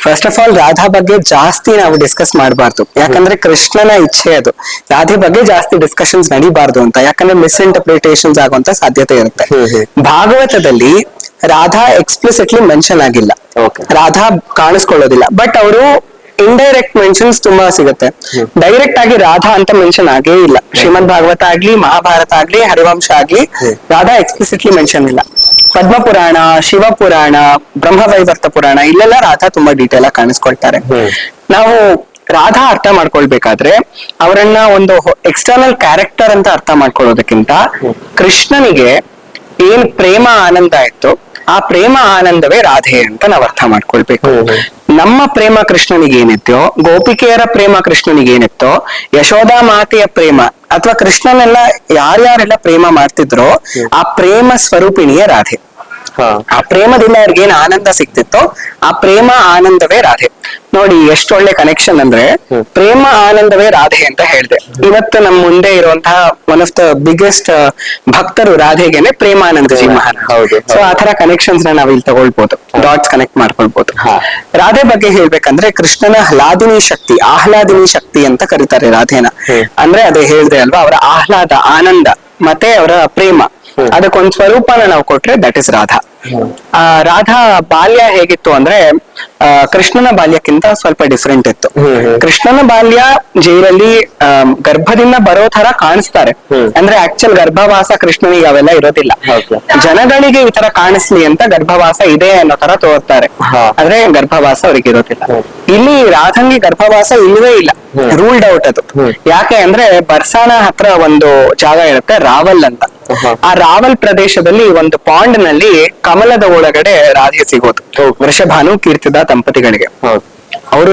ಫಸ್ಟ್ ಆಫ್ ಆಲ್ ರಾಧಾ ಬಗ್ಗೆ ಜಾಸ್ತಿ ನಾವು ಡಿಸ್ಕಸ್ ಮಾಡಬಾರ್ದು. ಯಾಕಂದ್ರೆ ಕೃಷ್ಣನ ಇಚ್ಛೆ ಅದು, ರಾಧೆ ಬಗ್ಗೆ ಜಾಸ್ತಿ ಡಿಸ್ಕಷನ್ಸ್ ನಡೀಬಾರ್ದು ಅಂತ. ಯಾಕಂದ್ರೆ ಮಿಸ್ಇಂಟರ್ಪ್ರಿಟೇಷನ್ಸ್ ಆಗುವಂತ ಸಾಧ್ಯತೆ ಇರುತ್ತೆ. ಭಾಗವತದಲ್ಲಿ ರಾಧಾ ಎಕ್ಸ್ಪ್ಲಿಸಿಟ್ಲಿ ಮೆನ್ಷನ್ ಆಗಿಲ್ಲ, ರಾಧಾ ಕಾಣಿಸ್ಕೊಳ್ಳೋದಿಲ್ಲ. ಬಟ್ ಅವರು ಇಂಡೈರೆಕ್ಟ್ ಮೆನ್ಷನ್ಸ್ ತುಂಬಾ ಸಿಗುತ್ತೆ. ಡೈರೆಕ್ಟ್ ಆಗಿ ರಾಧಾ ಅಂತ ಮೆನ್ಷನ್ ಆಗೇ ಇಲ್ಲ. ಶ್ರೀಮದ್ ಭಾಗವತ ಆಗ್ಲಿ, ಮಹಾಭಾರತ ಆಗ್ಲಿ, ಹರಿವಂಶ ಆಗ್ಲಿ, ರಾಧಾ ಎಕ್ಸ್ಪ್ಲಿಸಿಟ್ಲಿ ಮೆನ್ಷನ್ ಇಲ್ಲ. ಪದ್ಮಪುರಾಣ, ಶಿವಪುರಾಣ, ಬ್ರಹ್ಮವೈವರ್ತ ಪುರಾಣ, ಇಲ್ಲೆಲ್ಲ ರಾಧಾ ತುಂಬಾ ಡೀಟೇಲ್ ಆಗಿ ಕಾಣಿಸ್ಕೊಳ್ತಾರೆ. ನಾವು ರಾಧಾ ಅರ್ಥ ಮಾಡ್ಕೊಳ್ಬೇಕಾದ್ರೆ ಅವರನ್ನ ಒಂದು ಎಕ್ಸ್ಟರ್ನಲ್ ಕ್ಯಾರೆಕ್ಟರ್ ಅಂತ ಅರ್ಥ ಮಾಡ್ಕೊಳ್ಳೋದಕ್ಕಿಂತ ಕೃಷ್ಣನಿಗೆ ಏನ್ ಪ್ರೇಮ ಆನಂದ ಇತ್ತು ಆ ಪ್ರೇಮ ಆನಂದವೇ ರಾಧೆ ಅಂತ ನಾವ್ ಅರ್ಥ ಮಾಡ್ಕೊಳ್ಬೇಕು. ನಮ್ಮ ಪ್ರೇಮ ಕೃಷ್ಣನಿಗೆ ಏನಿತ್ತೋ, ಗೋಪಿಕೆಯರ ಪ್ರೇಮ ಕೃಷ್ಣನಿಗೆ ಏನಿತ್ತೋ, ಯಶೋಧಾ ಮಾತೆಯ ಪ್ರೇಮ ಅಥವಾ ಕೃಷ್ಣನೆಲ್ಲ ಯಾರ್ಯಾರೆಲ್ಲ ಪ್ರೇಮ ಮಾಡ್ತಿದ್ರೋ ಆ ಪ್ರೇಮ ಸ್ವರೂಪಿಣಿಯೇ ರಾಧೆ. ಆ ಪ್ರೇಮದಿಂದ ಅವ್ರಿಗೆ ಏನ್ ಆನಂದ ಸಿಕ್ತಿತ್ತೋ ಆ ಪ್ರೇಮ ಆನಂದವೇ ರಾಧೆ. ನೋಡಿ ಎಷ್ಟು ಒಳ್ಳೆ ಕನೆಕ್ಷನ್ ಅಂದ್ರೆ ಪ್ರೇಮ ಆನಂದವೇ ರಾಧೆ ಅಂತ ಹೇಳಿದೆ. ಇವತ್ತು ನಮ್ಮ ಮುಂದೆ ಇರುವಂತಹ ಒನ್ ಆಫ್ ದ ಬಿಗ್ಗೆಸ್ಟ್ ಭಕ್ತರು ರಾಧೆಗೆನೆ ಪ್ರೇಮಾನಂದಜಿ ಮಹಾರಾಜ್. ಸೊ ಆ ತರ ಕನೆಕ್ಷನ್ಸ್ ನಾವ್ ಇಲ್ಲಿ ತಗೊಳ್ಬಹುದು, ಡಾಟ್ಸ್ ಕನೆಕ್ಟ್ ಮಾಡ್ಕೊಳ್ಬಹುದು. ರಾಧೆ ಬಗ್ಗೆ ಹೇಳ್ಬೇಕಂದ್ರೆ ಕೃಷ್ಣನ ಹ್ಲಾದಿನಿ ಶಕ್ತಿ, ಆಹ್ಲಾದಿನಿ ಶಕ್ತಿ ಅಂತ ಕರೀತಾರೆ ರಾಧೆನ. ಅಂದ್ರೆ ಅದೇ ಹೇಳ್ದೆ ಅಲ್ವಾ, ಅವರ ಆಹ್ಲಾದ, ಆನಂದ ಮತ್ತೆ ಅವರ ಪ್ರೇಮ ಅದಕ್ಕೊಂದ್ ಸ್ವರೂಪನ ನಾವು ಕೊಟ್ರೆ ದಟ್ ಇಸ್ ರಾಧಾ. ರಾಧಾ ಬಾಲ್ಯ ಹೇಗಿತ್ತು ಅಂದ್ರೆ ಕೃಷ್ಣನ ಬಾಲ್ಯಕ್ಕಿಂತ ಸ್ವಲ್ಪ ಡಿಫ್ರೆಂಟ್ ಇತ್ತು. ಕೃಷ್ಣನ ಬಾಲ್ಯ ಜೈಲಲ್ಲಿ ಗರ್ಭದಿಂದ ಬರೋ ತರ ಕಾಣಿಸ್ತಾರೆ, ಅಂದ್ರೆ ಆಕ್ಚುಲ್ ಗರ್ಭವಾಸ ಕೃಷ್ಣನಿಗೆ ಅವೆಲ್ಲ ಇರೋದಿಲ್ಲ. ಜನಗಳಿಗೆ ಈ ತರ ಕಾಣಿಸ್ಲಿ ಅಂತ ಗರ್ಭವಾಸ ಇದೆ ಅನ್ನೋ ತರ ತೋರ್ತಾರೆ, ಆದ್ರೆ ಗರ್ಭವಾಸ ಅವ್ರಿಗೆ ಇರೋದಿಲ್ಲ. ಇಲ್ಲಿ ರಾಧಂಗಿ ಗರ್ಭವಾಸ ಇಲ್ಲವೇ ಇಲ್ಲ, ರೂಲ್ಡ್ ಔಟ್ ಅದು. ಯಾಕೆ ಅಂದ್ರೆ ಬರ್ಸಾನ ಹತ್ರ ಒಂದು ಜಾಗ ಇರುತ್ತೆ ರಾವಲ್ ಅಂತ. ಆ ರಾವಲ್ ಪ್ರದೇಶದಲ್ಲಿ ಒಂದು ಪಾಂಡ್ ನಲ್ಲಿ ಕಮಲದ ಒಳಗಡೆ ರಾಧೆ ಸಿಗೋದು ವೃಷಭಾನು ಕೀರ್ತಿದ ದಂಪತಿಗಳಿಗೆ. ಅವರು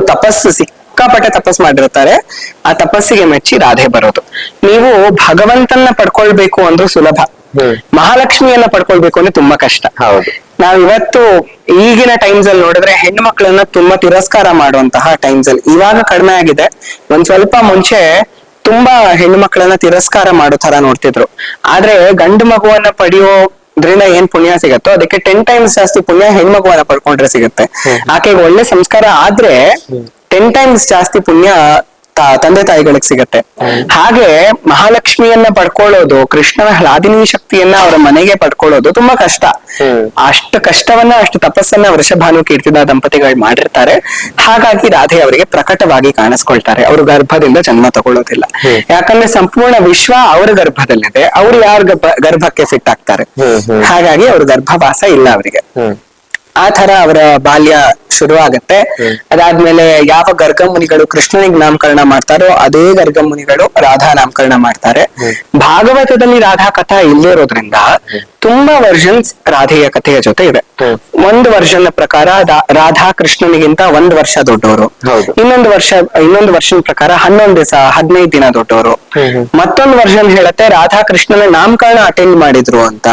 ಸಿಕ್ಕಾಪಟ್ಟೆ ತಪಸ್ ಮಾಡಿರ್ತಾರೆ, ಆ ತಪಸ್ಸಿಗೆ ಮೆಚ್ಚಿ ರಾಧೆ ಬರೋದು. ನೀವು ಭಗವಂತನ ಪಡ್ಕೊಳ್ಬೇಕು ಅಂದ್ರೂ ಸುಲಭ, ಮಹಾಲಕ್ಷ್ಮಿಯನ್ನ ಪಡ್ಕೊಳ್ಬೇಕು ಅಂದ್ರೆ ತುಂಬಾ ಕಷ್ಟ. ನಾವ್ ಇವತ್ತು ಈಗಿನ ಟೈಮ್ಸ್ ಅಲ್ಲಿ ನೋಡಿದ್ರೆ ಹೆಣ್ಣು ಮಕ್ಕಳನ್ನ ತುಂಬಾ ತಿರಸ್ಕಾರ ಮಾಡುವಂತಹ ಟೈಮ್ಸ್ ಅಲ್ಲಿ ಇವಾಗ ಕಡಿಮೆ ಆಗಿದೆ. ಒಂದ್ ಸ್ವಲ್ಪ ಮುಂಚೆ ತುಂಬಾ ಹೆಣ್ಣು ಮಕ್ಕಳನ್ನ ತಿರಸ್ಕಾರ ಮಾಡೋ ತರ ನೋಡ್ತಿದ್ರು. ಆದ್ರೆ ಗಂಡು ಮಗುವನ್ನ ಪಡೆಯೋದ್ರಿಂದ ಏನ್ ಪುಣ್ಯ ಸಿಗತ್ತೋ ಅದಕ್ಕೆ 10 times ಜಾಸ್ತಿ ಪುಣ್ಯ ಹೆಣ್ಮಗುವನ್ನ ಪಡ್ಕೊಂಡ್ರೆ ಸಿಗುತ್ತೆ. ಆಕೆಗೆ ಒಳ್ಳೆ ಸಂಸ್ಕಾರ ಆದ್ರೆ 10 times ಜಾಸ್ತಿ ಪುಣ್ಯ ತಂದೆ ತಾಯಿಗಳಿಗೆ ಸಿಗತ್ತೆ. ಹಾಗೆ ಮಹಾಲಕ್ಷ್ಮಿಯನ್ನ ಪಡ್ಕೊಳ್ಳೋದು, ಕೃಷ್ಣನ ಹ್ಲಾದಿನಿ ಶಕ್ತಿಯನ್ನ ಅವರ ಮನೆಗೆ ಪಡ್ಕೊಳ್ಳೋದು ತುಂಬಾ ಕಷ್ಟ. ಅಷ್ಟು ಕಷ್ಟವನ್ನ, ಅಷ್ಟು ತಪಸ್ಸನ್ನ ವೃಷಭಾನು ಕೀರ್ತಿದ ದಂಪತಿಗಳು ಮಾಡಿರ್ತಾರೆ. ಹಾಗಾಗಿ ರಾಧೆ ಅವರಿಗೆ ಪ್ರಕಟವಾಗಿ ಕಾಣಿಸ್ಕೊಳ್ತಾರೆ. ಅವರು ಗರ್ಭದಿಂದ ಜನ್ಮ ತಗೊಳ್ಳೋದಿಲ್ಲ, ಯಾಕಂದ್ರೆ ಸಂಪೂರ್ಣ ವಿಶ್ವ ಅವರ ಗರ್ಭದಲ್ಲಿದೆ. ಅವ್ರು ಯಾರ ಗರ್ಭಕ್ಕೆ ಫಿಟ್ ಆಗ್ತಾರೆ, ಹಾಗಾಗಿ ಅವ್ರ ಗರ್ಭವಾಸ ಇಲ್ಲ ಅವರಿಗೆ. ಆ ತರ ಅವರ ಬಾಲ್ಯ ಶುರುವಾಗತ್ತೆ. ಅದಾದ್ಮೇಲೆ ಯಾವ ಗರ್ಗಮುನಿಗಳು ಕೃಷ್ಣನಿಗೆ ನಾಮಕರಣ ಮಾಡ್ತಾರೋ ಅದೇ ಗರ್ಗಮುನಿಗಳು ರಾಧಾ ನಾಮಕರಣ ಮಾಡ್ತಾರೆ. ಭಾಗವತದಲ್ಲಿ ರಾಧಾ ಕಥಾ ಇಲ್ಲಿರೋದ್ರಿಂದ ತುಂಬಾ ವರ್ಷನ್ಸ್ ರಾಧೆಯ ಕಥೆಯ ಜೊತೆ ಇದೆ. ಒಂದು ವರ್ಷನ ಪ್ರಕಾರ ರಾಧಾ ಕೃಷ್ಣನಿಗಿಂತ 1 ವರ್ಷ ದೊಡ್ಡವರು, ಇನ್ನೊಂದು ವರ್ಷದ ಪ್ರಕಾರ 11 ದಿವಸ 15 ದಿನ ದೊಡ್ಡವರು. ಮತ್ತೊಂದು ವರ್ಷನ್ ಹೇಳತ್ತೆ ರಾಧಾ ಕೃಷ್ಣನ ನಾಮಕರಣ ಅಟೆಂಡ್ ಮಾಡಿದ್ರು ಅಂತ.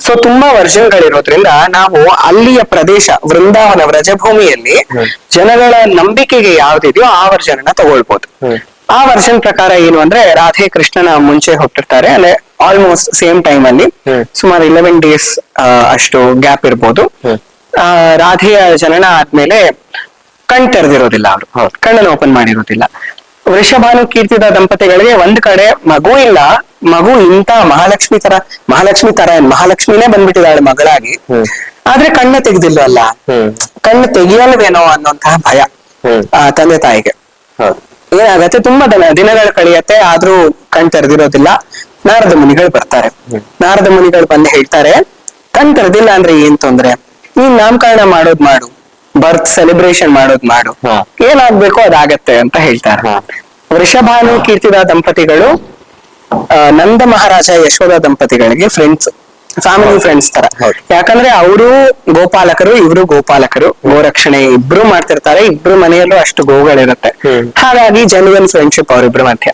ಸೊ ತುಂಬಾ ವರ್ಷಗಳಿರೋದ್ರಿಂದ ನಾವು ಅಲ್ಲಿಯ ಪ್ರದೇಶ ವೃಂದಾವನ ವ್ರಜಭೂಮಿಯಲ್ಲಿ ಜನಗಳ ನಂಬಿಕೆಗೆ ಯಾವ್ದಿದೆಯೋ ಆ ವರ್ಷನ ತಗೊಳ್ಬಹುದು. ಆ ವರ್ಷನ್ ಪ್ರಕಾರ ಏನು ಅಂದ್ರೆ ರಾಧೆ ಕೃಷ್ಣನ ಮುಂಚೆ ಹುಟ್ಟಿರ್ತಾರೆ, ಅಂದ್ರೆ ಆಲ್ಮೋಸ್ಟ್ ಸೇಮ್ ಟೈಮ್ ಅಲ್ಲಿ ಸುಮಾರು 11 days ಅಷ್ಟು ಗ್ಯಾಪ್ ಇರ್ಬೋದು. ರಾಧೆಯ ಜನನ ಆದ್ಮೇಲೆ ಕಣ್ ತೆರೆದಿರೋದಿಲ್ಲ, ಅವರು ಕಣ್ಣನ್ನು ಓಪನ್ ಮಾಡಿರೋದಿಲ್ಲ. ವೃಷಭಾನು ಕೀರ್ತಿದ ದಂಪತಿಗಳಿಗೆ ಒಂದ್ ಕಡೆ ಮಗು ಇಲ್ಲ, ಮಗು ಇಂತ ಮಹಾಲಕ್ಷ್ಮಿನೇ ಬಂದ್ಬಿಟ್ಟಿದ್ದಾಳೆ ಮಗಳಾಗಿ, ಆದ್ರೆ ಕಣ್ಣ ತೆಗ್ದಿಲ್ವಲ್ಲ, ಕಣ್ಣು ತೆಗಿಯಲ್ವೇನೋ ಅನ್ನೋಂತಹ ಭಯ ತಂದೆ ತಾಯಿಗೆ. ಏನಾಗತ್ತೆ, ತುಂಬಾ ದಿನಗಳು ಕಳೆಯತ್ತೆ, ಆದ್ರೂ ಕಣ್ ತೆರೆದಿರೋದಿಲ್ಲ. ನಾರದ ಮುನಿಗಳು ಬರ್ತಾರೆ. ನಾರದ ಮುನಿಗಳು ಬಂದು ಹೇಳ್ತಾರೆ, ಕಣ್ ತೆರೆದಿಲ್ಲ ಅಂದ್ರೆ ಏನ್ ತೊಂದ್ರೆ, ನೀನ್ ನಾಮಕರಣ ಮಾಡೋದ್ ಮಾಡು, ಬರ್ತ್ ಸೆಲೆಬ್ರೇಷನ್ ಮಾಡೋದ್ ಮಾಡು, ಏನಾಗ್ಬೇಕೋ ಅದಾಗತ್ತೆ ಅಂತ ಹೇಳ್ತಾರೆ. ವೃಷಭಾನು ಕೀರ್ತಿದ ದಂಪತಿಗಳು ನಂದ ಮಹಾರಾಜ ಯಶೋಧ ದಂಪತಿಗಳಿಗೆ ಫ್ಯಾಮಿಲಿ ಫ್ರೆಂಡ್ಸ್ ತರ. ಯಾಕಂದ್ರೆ ಅವರು ಗೋಪಾಲಕರು, ಇವರು ಗೋಪಾಲಕರು, ಗೋರಕ್ಷಣೆ ಇಬ್ರು ಮಾಡ್ತಿರ್ತಾರೆ. ಇಬ್ರು ಮನೆಯಲ್ಲೂ ಅಷ್ಟು ಗೋಗಳಿರುತ್ತೆ. ಹಾಗಾಗಿ ಜೆನ್ಯೂನ್ ಫ್ರೆಂಡ್ಶಿಪ್ ಅವರಿಬ್ರು ಮಧ್ಯ.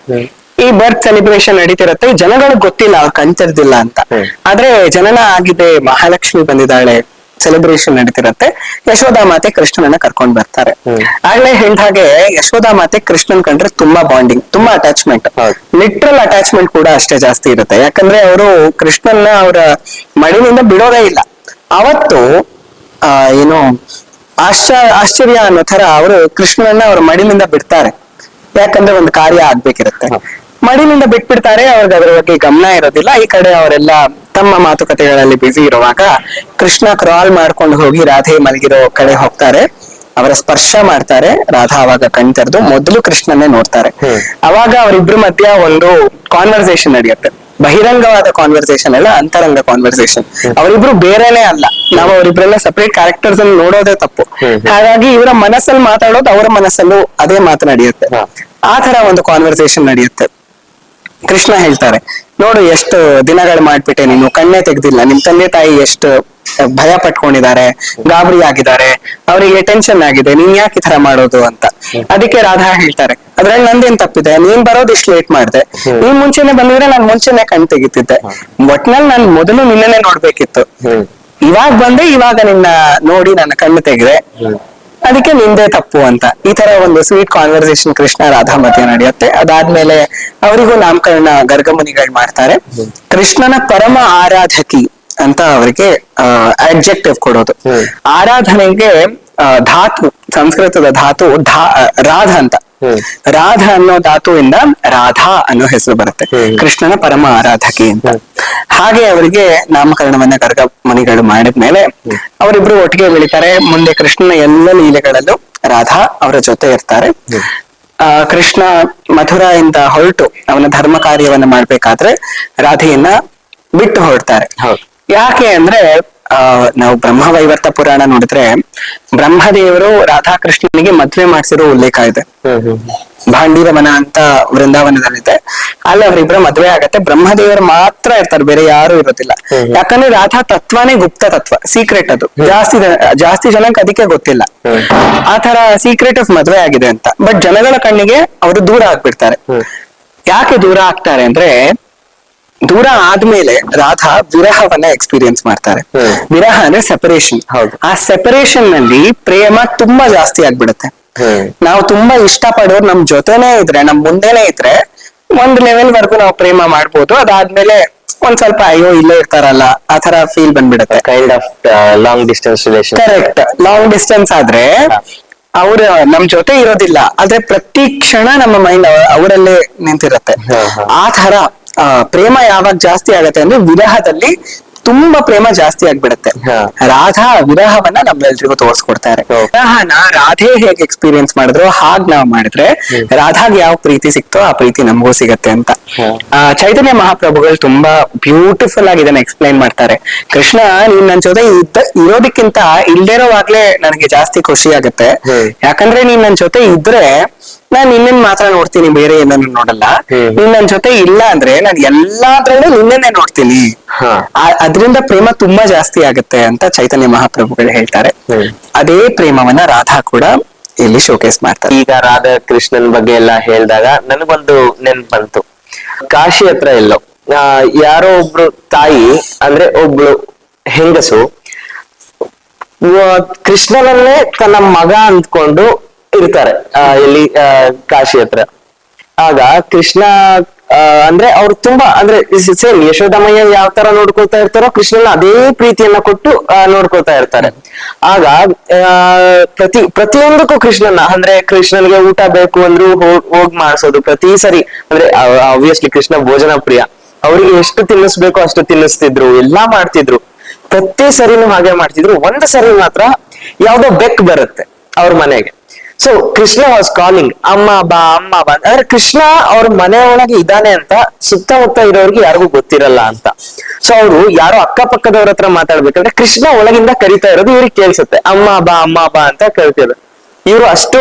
ಈ ಬರ್ತ್ ಸೆಲೆಬ್ರೇಷನ್ ನಡೀತಿರತ್ತೆ, ಜನಗಳಿಗೆ ಗೊತ್ತಿಲ್ಲ ಅವ್ರು ಕಣ್ತಿರ್ದಿಲ್ಲ ಅಂತ. ಆದ್ರೆ ಜನನ ಆಗಿದೆ, ಮಹಾಲಕ್ಷ್ಮಿ ಬಂದಿದ್ದಾಳೆ, ಸೆಲೆಬ್ರೇಷನ್ ನಡೀತಿರತ್ತೆ. ಯಶೋಧಾ ಮಾತೆ ಕೃಷ್ಣನನ್ನ ಕರ್ಕೊಂಡ್ ಬರ್ತಾರೆ. ಆಗ್ಲೇ ಹೇಳ್ದ ಹಾಗೆ ಯಶೋಧಾ ಮಾತೆ ಕೃಷ್ಣನ್ ಕಂಡ್ರೆ ತುಂಬಾ ಬಾಂಡಿಂಗ್, ತುಂಬಾ ಅಟ್ಯಾಚ್ಮೆಂಟ್, ಲಿಟ್ರಲ್ ಅಟ್ಯಾಚ್ಮೆಂಟ್ ಕೂಡ ಅಷ್ಟೇ ಜಾಸ್ತಿ ಇರುತ್ತೆ. ಯಾಕಂದ್ರೆ ಅವರು ಕೃಷ್ಣನ್ನ ಅವರ ಮಡಿಲಿಂದ ಬಿಡೋದೇ ಇಲ್ಲ. ಅವತ್ತು ಏನು ಆಶ್ಚರ್ಯ ಅನ್ನೋ ತರ ಅವರು ಕೃಷ್ಣನನ್ನ ಅವ್ರ ಮಡಿಲಿಂದ ಬಿಡ್ತಾರೆ. ಯಾಕಂದ್ರೆ ಒಂದು ಕಾರ್ಯ ಆಗ್ಬೇಕಿರುತ್ತೆ, ಮಡಿಲಿಂದ ಬಿಟ್ಬಿಡ್ತಾರೆ. ಅವ್ರಿಗೆ ಅದ್ರ ಬಗ್ಗೆ ಗಮನ ಇರೋದಿಲ್ಲ. ಈ ಕಡೆ ಅವರೆಲ್ಲ ತಮ್ಮ ಮಾತುಕತೆಗಳಲ್ಲಿ ಬ್ಯುಸಿ ಇರುವಾಗ ಕೃಷ್ಣ ಕ್ರಾಲ್ ಮಾಡ್ಕೊಂಡು ಹೋಗಿ ರಾಧೆ ಮಲಗಿರೋ ಕಡೆ ಹೋಗ್ತಾರೆ. ಅವರ ಸ್ಪರ್ಶ ಮಾಡ್ತಾರೆ. ರಾಧಾ ಅವಾಗ ಕಣ್ ತೆರೆದು ಮೊದಲು ಕೃಷ್ಣನ್ನೇ ನೋಡ್ತಾರೆ. ಅವಾಗ ಅವರಿಬ್ರು ಮಧ್ಯ ಒಂದು ಕಾನ್ವರ್ಸೇಷನ್ ನಡೆಯುತ್ತೆ. ಬಹಿರಂಗವಾದ ಕಾನ್ವರ್ಸೇಷನ್ ಅಲ್ಲ, ಅಂತರಂಗ ಕಾನ್ವರ್ಸೇಷನ್. ಅವರಿಬ್ರು ಬೇರೆನೆ ಅಲ್ಲ, ನಾವು ಅವರಿಬ್ರೆಲ್ಲ ಸಪರೇಟ್ ಕ್ಯಾರೆಕ್ಟರ್ಸ್ ಅನ್ನು ನೋಡೋದೇ ತಪ್ಪು. ಹಾಗಾಗಿ ಇವರ ಮನಸ್ಸಲ್ಲಿ ಮಾತಾಡೋದು ಅವರ ಮನಸ್ಸಲ್ಲೂ ಅದೇ ಮಾತು ನಡೆಯುತ್ತೆ. ಆ ತರ ಒಂದು ಕಾನ್ವರ್ಸೇಷನ್ ನಡೆಯುತ್ತೆ. ಕೃಷ್ಣ ಹೇಳ್ತಾರೆ, ನೋಡು ಎಷ್ಟು ದಿನಗಳು ಮಾಡ್ಬಿಟ್ಟೆ ನೀನು, ಕಣ್ಣೇ ತೆಗ್ದಿಲ್ಲ. ನಿಮ್ ತಂದೆ ತಾಯಿ ಎಷ್ಟು ಭಯ ಪಟ್ಕೊಂಡಿದ್ದಾರೆ, ಗಾಬರಿ ಆಗಿದ್ದಾರೆ, ಅವರಿಗೆ ಟೆನ್ಷನ್ ಆಗಿದೆ, ನೀನ್ ಯಾಕೆ ಈ ತರ ಮಾಡೋದು ಅಂತ. ಅದಕ್ಕೆ ರಾಧಾ ಹೇಳ್ತಾರೆ, ಅದ್ರಲ್ಲಿ ನಂದೇನ್ ತಪ್ಪಿದೆ, ನೀನ್ ಬರೋದು ಇಷ್ಟು ಲೇಟ್ ಮಾಡ್ದೆ, ನೀನ್ ಮುಂಚೆನೆ ಬಂದಿದ್ರೆ ನಾನ್ ಮುಂಚೆನೆ ಕಣ್ ತೆಗಿತಿದ್ದೆ. ಒಟ್ನಲ್ಲಿ ನಾನ್ ಮೊದಲು ನಿನ್ನೆ ನೋಡ್ಬೇಕಿತ್ತು, ಇವಾಗ ಬಂದೆ, ಇವಾಗ ನಿನ್ನ ನೋಡಿ ನನ್ನ ಕಣ್ಣು ತೆಗೆದೆ, ಅದಕ್ಕೆ ನಿಂದೆ ತಪ್ಪು ಅಂತ. ಈ ತರ ಒಂದು ಸ್ವೀಟ್ ಕಾನ್ವರ್ಸೇಷನ್ ಕೃಷ್ಣ ರಾಧಾ ಮಧ್ಯೆ ನಡೆಯುತ್ತೆ. ಅದಾದ್ಮೇಲೆ ಅವರಿಗೂ ನಾಮಕರಣ ಗರ್ಗಮುನಿಗಳು ಮಾಡ್ತಾರೆ. ಕೃಷ್ಣನ ಪರಮ ಆರಾಧಕಿ ಅಂತ ಅವರಿಗೆ ಅಡ್ಜೆಕ್ಟಿವ್ ಕೊಡೋದು. ಆರಾಧನೆಗೆ ಧಾತು, ಸಂಸ್ಕೃತದ ಧಾತು ರಾಧ ಅಂತ. ರಾಧ ಅನ್ನೋ ಧಾತುವಿಂದ ರಾಧಾ ಅನ್ನೋ ಹೆಸರು ಬರುತ್ತೆ, ಕೃಷ್ಣನ ಪರಮ ಆರಾಧಕಿ ಅಂತ. ಹಾಗೆ ಅವರಿಗೆ ನಾಮಕರಣವನ್ನ ಗರ್ಗ ಮುನಿಗಳು ಮಾಡಿದ್ಮೇಲೆ ಅವರಿಬ್ರು ಒಟ್ಟಿಗೆ ಬೆಳಿತಾರೆ. ಮುಂದೆ ಕೃಷ್ಣನ ಎಲ್ಲ ಲೀಲೆಗಳಲ್ಲೂ ರಾಧಾ ಅವರ ಜೊತೆ ಇರ್ತಾರೆ. ಕೃಷ್ಣ ಮಥುರಾಯಿಂದ ಹೊರಟು ಅವನ ಧರ್ಮ ಕಾರ್ಯವನ್ನ ಮಾಡ್ಬೇಕಾದ್ರೆ ರಾಧೆಯನ್ನ ಬಿಟ್ಟು ಹೊರಡ್ತಾರೆ. ಯಾಕೆ ಅಂದ್ರೆ ನಾವು ಬ್ರಹ್ಮವೈವರ್ತ ಪುರಾಣ ನೋಡಿದ್ರೆ ಬ್ರಹ್ಮದೇವರು ರಾಧಾಕೃಷ್ಣನಿಗೆ ಮದ್ವೆ ಮಾಡಿಸಿರೋ ಉಲ್ಲೇಖ ಇದೆ. ಭಾಂಡೀರವನ ಅಂತ ವೃಂದಾವನದಲ್ಲಿದೆ, ಅಲ್ಲಿ ಅವರಿಬ್ಬರ ಮದ್ವೆ ಆಗತ್ತೆ. ಬ್ರಹ್ಮದೇವರು ಮಾತ್ರ ಇರ್ತಾರೆ, ಬೇರೆ ಯಾರು ಇರೋದಿಲ್ಲ. ಯಾಕಂದ್ರೆ ರಾಧಾ ತತ್ವನೇ ಗುಪ್ತ ತತ್ವ, ಸೀಕ್ರೆಟ್. ಅದು ಜಾಸ್ತಿ ಜನಕ್ಕೆ ಅದಕ್ಕೆ ಗೊತ್ತಿಲ್ಲ, ಆ ತರ ಸೀಕ್ರೆಟ್ ಆಫ್ ಮದ್ವೆ ಆಗಿದೆ ಅಂತ. ಬಟ್ ಜನಗಳ ಕಣ್ಣಿಗೆ ಅವರು ದೂರ ಆಗ್ಬಿಡ್ತಾರೆ. ಯಾಕೆ ದೂರ ಆಗ್ತಾರೆ ಅಂದ್ರೆ, ದೂರ ಆದ್ಮೇಲೆ ರಾಧಾ ವಿರಹವನ್ನ ಎಕ್ಸ್ಪೀರಿಯನ್ಸ್ ಮಾಡ್ತಾರೆ. ವಿರಹ ಅಂದ್ರೆ ಸೆಪರೇಷನ್. ಆ ಸೆಪರೇಷನ್ ನಲ್ಲಿ ಪ್ರೇಮ ತುಂಬಾ ಜಾಸ್ತಿ ಆಗ್ಬಿಡುತ್ತೆ. ನಾವು ತುಂಬಾ ಇಷ್ಟ ಪಡೋರು ನಮ್ ಜೊತೆನೆ ಇದ್ರೆ, ನಮ್ ಮುಂದೆನೆ ಇದ್ರೆ ಒಂದ್ ಲೆವೆಲ್ ವರ್ಗು ನಾವು ಪ್ರೇಮ ಮಾಡ್ಬೋದು. ಅದಾದ್ಮೇಲೆ ಒಂದ್ ಸ್ವಲ್ಪ ಅಯ್ಯೋ ಇಲ್ಲೇ ಇರ್ತಾರಲ್ಲ ಆ ತರ ಫೀಲ್ ಬಂದ್ಬಿಡುತ್ತೆ. Kind of long distance relation. Correct. Long distance ಆದ್ರೆ ಅವ್ರ ನಮ್ ಜೊತೆ ಇರೋದಿಲ್ಲ, ಆದ್ರೆ ಪ್ರತಿ ಕ್ಷಣ ನಮ್ಮ ಮೈಂಡ್ ಅವರಲ್ಲೇ ನಿಂತಿರತ್ತೆ. ಆ ತರ ಪ್ರೇಮ ಯಾವಾಗ ಜಾಸ್ತಿ ಆಗತ್ತೆ ಅಂದ್ರೆ ವಿರಹದಲ್ಲಿ ತುಂಬಾ ಪ್ರೇಮ ಜಾಸ್ತಿ ಆಗ್ಬಿಡುತ್ತೆ. ರಾಧಾ ವಿರಹವನ್ನ ನಮ್ಮೆಲ್ರಿಗೂ ತೋರಿಸ್ಕೊಡ್ತಾರೆ. ವಿರಹನ ರಾಧೆ ಹೇಗೆ ಎಕ್ಸ್ಪೀರಿಯನ್ಸ್ ಮಾಡಿದ್ರು ಹಾಗ್ ನಾವ್ ಮಾಡಿದ್ರೆ ರಾಧಾಗ್ ಯಾವ ಪ್ರೀತಿ ಸಿಕ್ತೋ ಆ ಪ್ರೀತಿ ನಮಗೂ ಸಿಗತ್ತೆ ಅಂತ ಚೈತನ್ಯ ಮಹಾಪ್ರಭುಗಳು ತುಂಬಾ ಬ್ಯೂಟಿಫುಲ್ ಆಗಿ ಇದನ್ನ ಎಕ್ಸ್ಪ್ಲೈನ್ ಮಾಡ್ತಾರೆ. ಕೃಷ್ಣ, ನೀನ್ ನನ್ ಜೊತೆ ಇರೋದಕ್ಕಿಂತ ಇಲ್ದಿರೋವಾಗ್ಲೇ ನನಗೆ ಜಾಸ್ತಿ ಖುಷಿ ಆಗುತ್ತೆ. ಯಾಕಂದ್ರೆ ನೀನ್ ನನ್ ಜೊತೆ ಇದ್ರೆ ನಾನ್ ನಿನ್ನನ್ ಮಾತ್ರ ನೋಡ್ತೀನಿ, ಬೇರೆ ಏನನ್ನು ನೋಡಲ್ಲ. ನೀನ್ ನನ್ ಜೊತೆ ಇಲ್ಲ ಅಂದ್ರೆ ನಾನು ಎಲ್ಲಾದ್ರಲ್ಲೂ ನಿನ್ನೇ ನೋಡ್ತೀನಿ. ಅದ್ರಿಂದ ಪ್ರೇಮ ತುಂಬಾ ಜಾಸ್ತಿ ಆಗುತ್ತೆ ಅಂತ ಚೈತನ್ಯ ಮಹಾಪ್ರಭುಗಳು ಹೇಳ್ತಾರೆ. ಅದೇ ಪ್ರೇಮವನ್ನ ರಾಧಾ ಕೂಡ ಇಲ್ಲಿ ಶೋಕೇಸ್ ಮಾಡ್ತಾರೆ. ಈಗ ರಾಧಾ ಕೃಷ್ಣನ್ ಬಗ್ಗೆ ಎಲ್ಲ ಹೇಳಿದಾಗ ನನಗೊಂದು ನೆನ್ಪು ಬಂತು. ಕಾಶಿ ಹತ್ರ ಎಲ್ಲೋ ಯಾರೋ ಒಬ್ರು ತಾಯಿ ಅಂದ್ರೆ ಒಬ್ಳು ಹೆಂಗಸು ಕೃಷ್ಣನನ್ನೇ ತನ್ನ ಮಗ ಅಂದ್ಕೊಂಡು ಇರ್ತಾರೆ ಇಲ್ಲಿ ಕಾಶಿ ಹತ್ರ. ಆಗ ಕೃಷ್ಣ ಅಂದ್ರೆ ಅವ್ರು ತುಂಬಾ ಅಂದ್ರೆ ಸೇಮ್ ಯಶೋದಮಯ್ಯ ಯಾವ ತರ ನೋಡ್ಕೊಳ್ತಾ ಇರ್ತಾರೋ ಕೃಷ್ಣನ ಅದೇ ಪ್ರೀತಿಯನ್ನ ಕೊಟ್ಟು ನೋಡ್ಕೊಳ್ತಾ ಇರ್ತಾರೆ. ಆಗ ಪ್ರತಿಯೊಂದಕ್ಕೂ ಕೃಷ್ಣನ ಅಂದ್ರೆ ಕೃಷ್ಣನ್ಗೆ ಊಟ ಬೇಕು ಅಂದ್ರು ಹೋಗ್ ಮಾಡ್ಸೋದು ಪ್ರತಿ ಸರಿ. ಅಂದ್ರೆ ಆಬ್ವಿಯಸ್ಲಿ ಕೃಷ್ಣ ಭೋಜನ ಪ್ರಿಯ, ಅವ್ರಿಗೆ ಎಷ್ಟು ತಿನ್ನಿಸ್ಬೇಕು ಅಷ್ಟು ತಿನ್ನಿಸ್ತಿದ್ರು, ಎಲ್ಲಾ ಮಾಡ್ತಿದ್ರು. ಪ್ರತಿ ಸರಿನೂ ಹಾಗೆ ಮಾಡ್ತಿದ್ರು. ಒಂದು ಸರಿ ಮಾತ್ರ ಯಾವ್ದೋ ಬೆಕ್ ಬರುತ್ತೆ ಅವ್ರ ಮನೆಗೆ. ಸೊ ಕೃಷ್ಣ ವಾಸ್ ಕಾಲಿಂಗ್ ಅಮ್ಮ ಬಾ ಅಮ್ಮ ಬಾ ಅಂದ್ರೆ ಕೃಷ್ಣ ಅವ್ರ ಮನೆ ಒಳಗೆ ಇದ್ದಾನೆ ಅಂತ ಸುತ್ತಮುತ್ತ ಇರೋರಿಗೆ ಯಾರಿಗೂ ಗೊತ್ತಿರಲ್ಲ ಅಂತ. ಸೊ ಅವ್ರು ಯಾರೋ ಅಕ್ಕಪಕ್ಕದವ್ರ ಹತ್ರ ಮಾತಾಡ್ಬೇಕಂದ್ರೆ ಕೃಷ್ಣ ಒಳಗಿಂದ ಕರಿತಾ ಇರೋದು ಇವ್ರಿಗೆ ಕೇಳಿಸುತ್ತೆ, ಅಮ್ಮ ಬಾ ಅಂತ ಕರಿತಿದ್ರು. ಇವ್ರು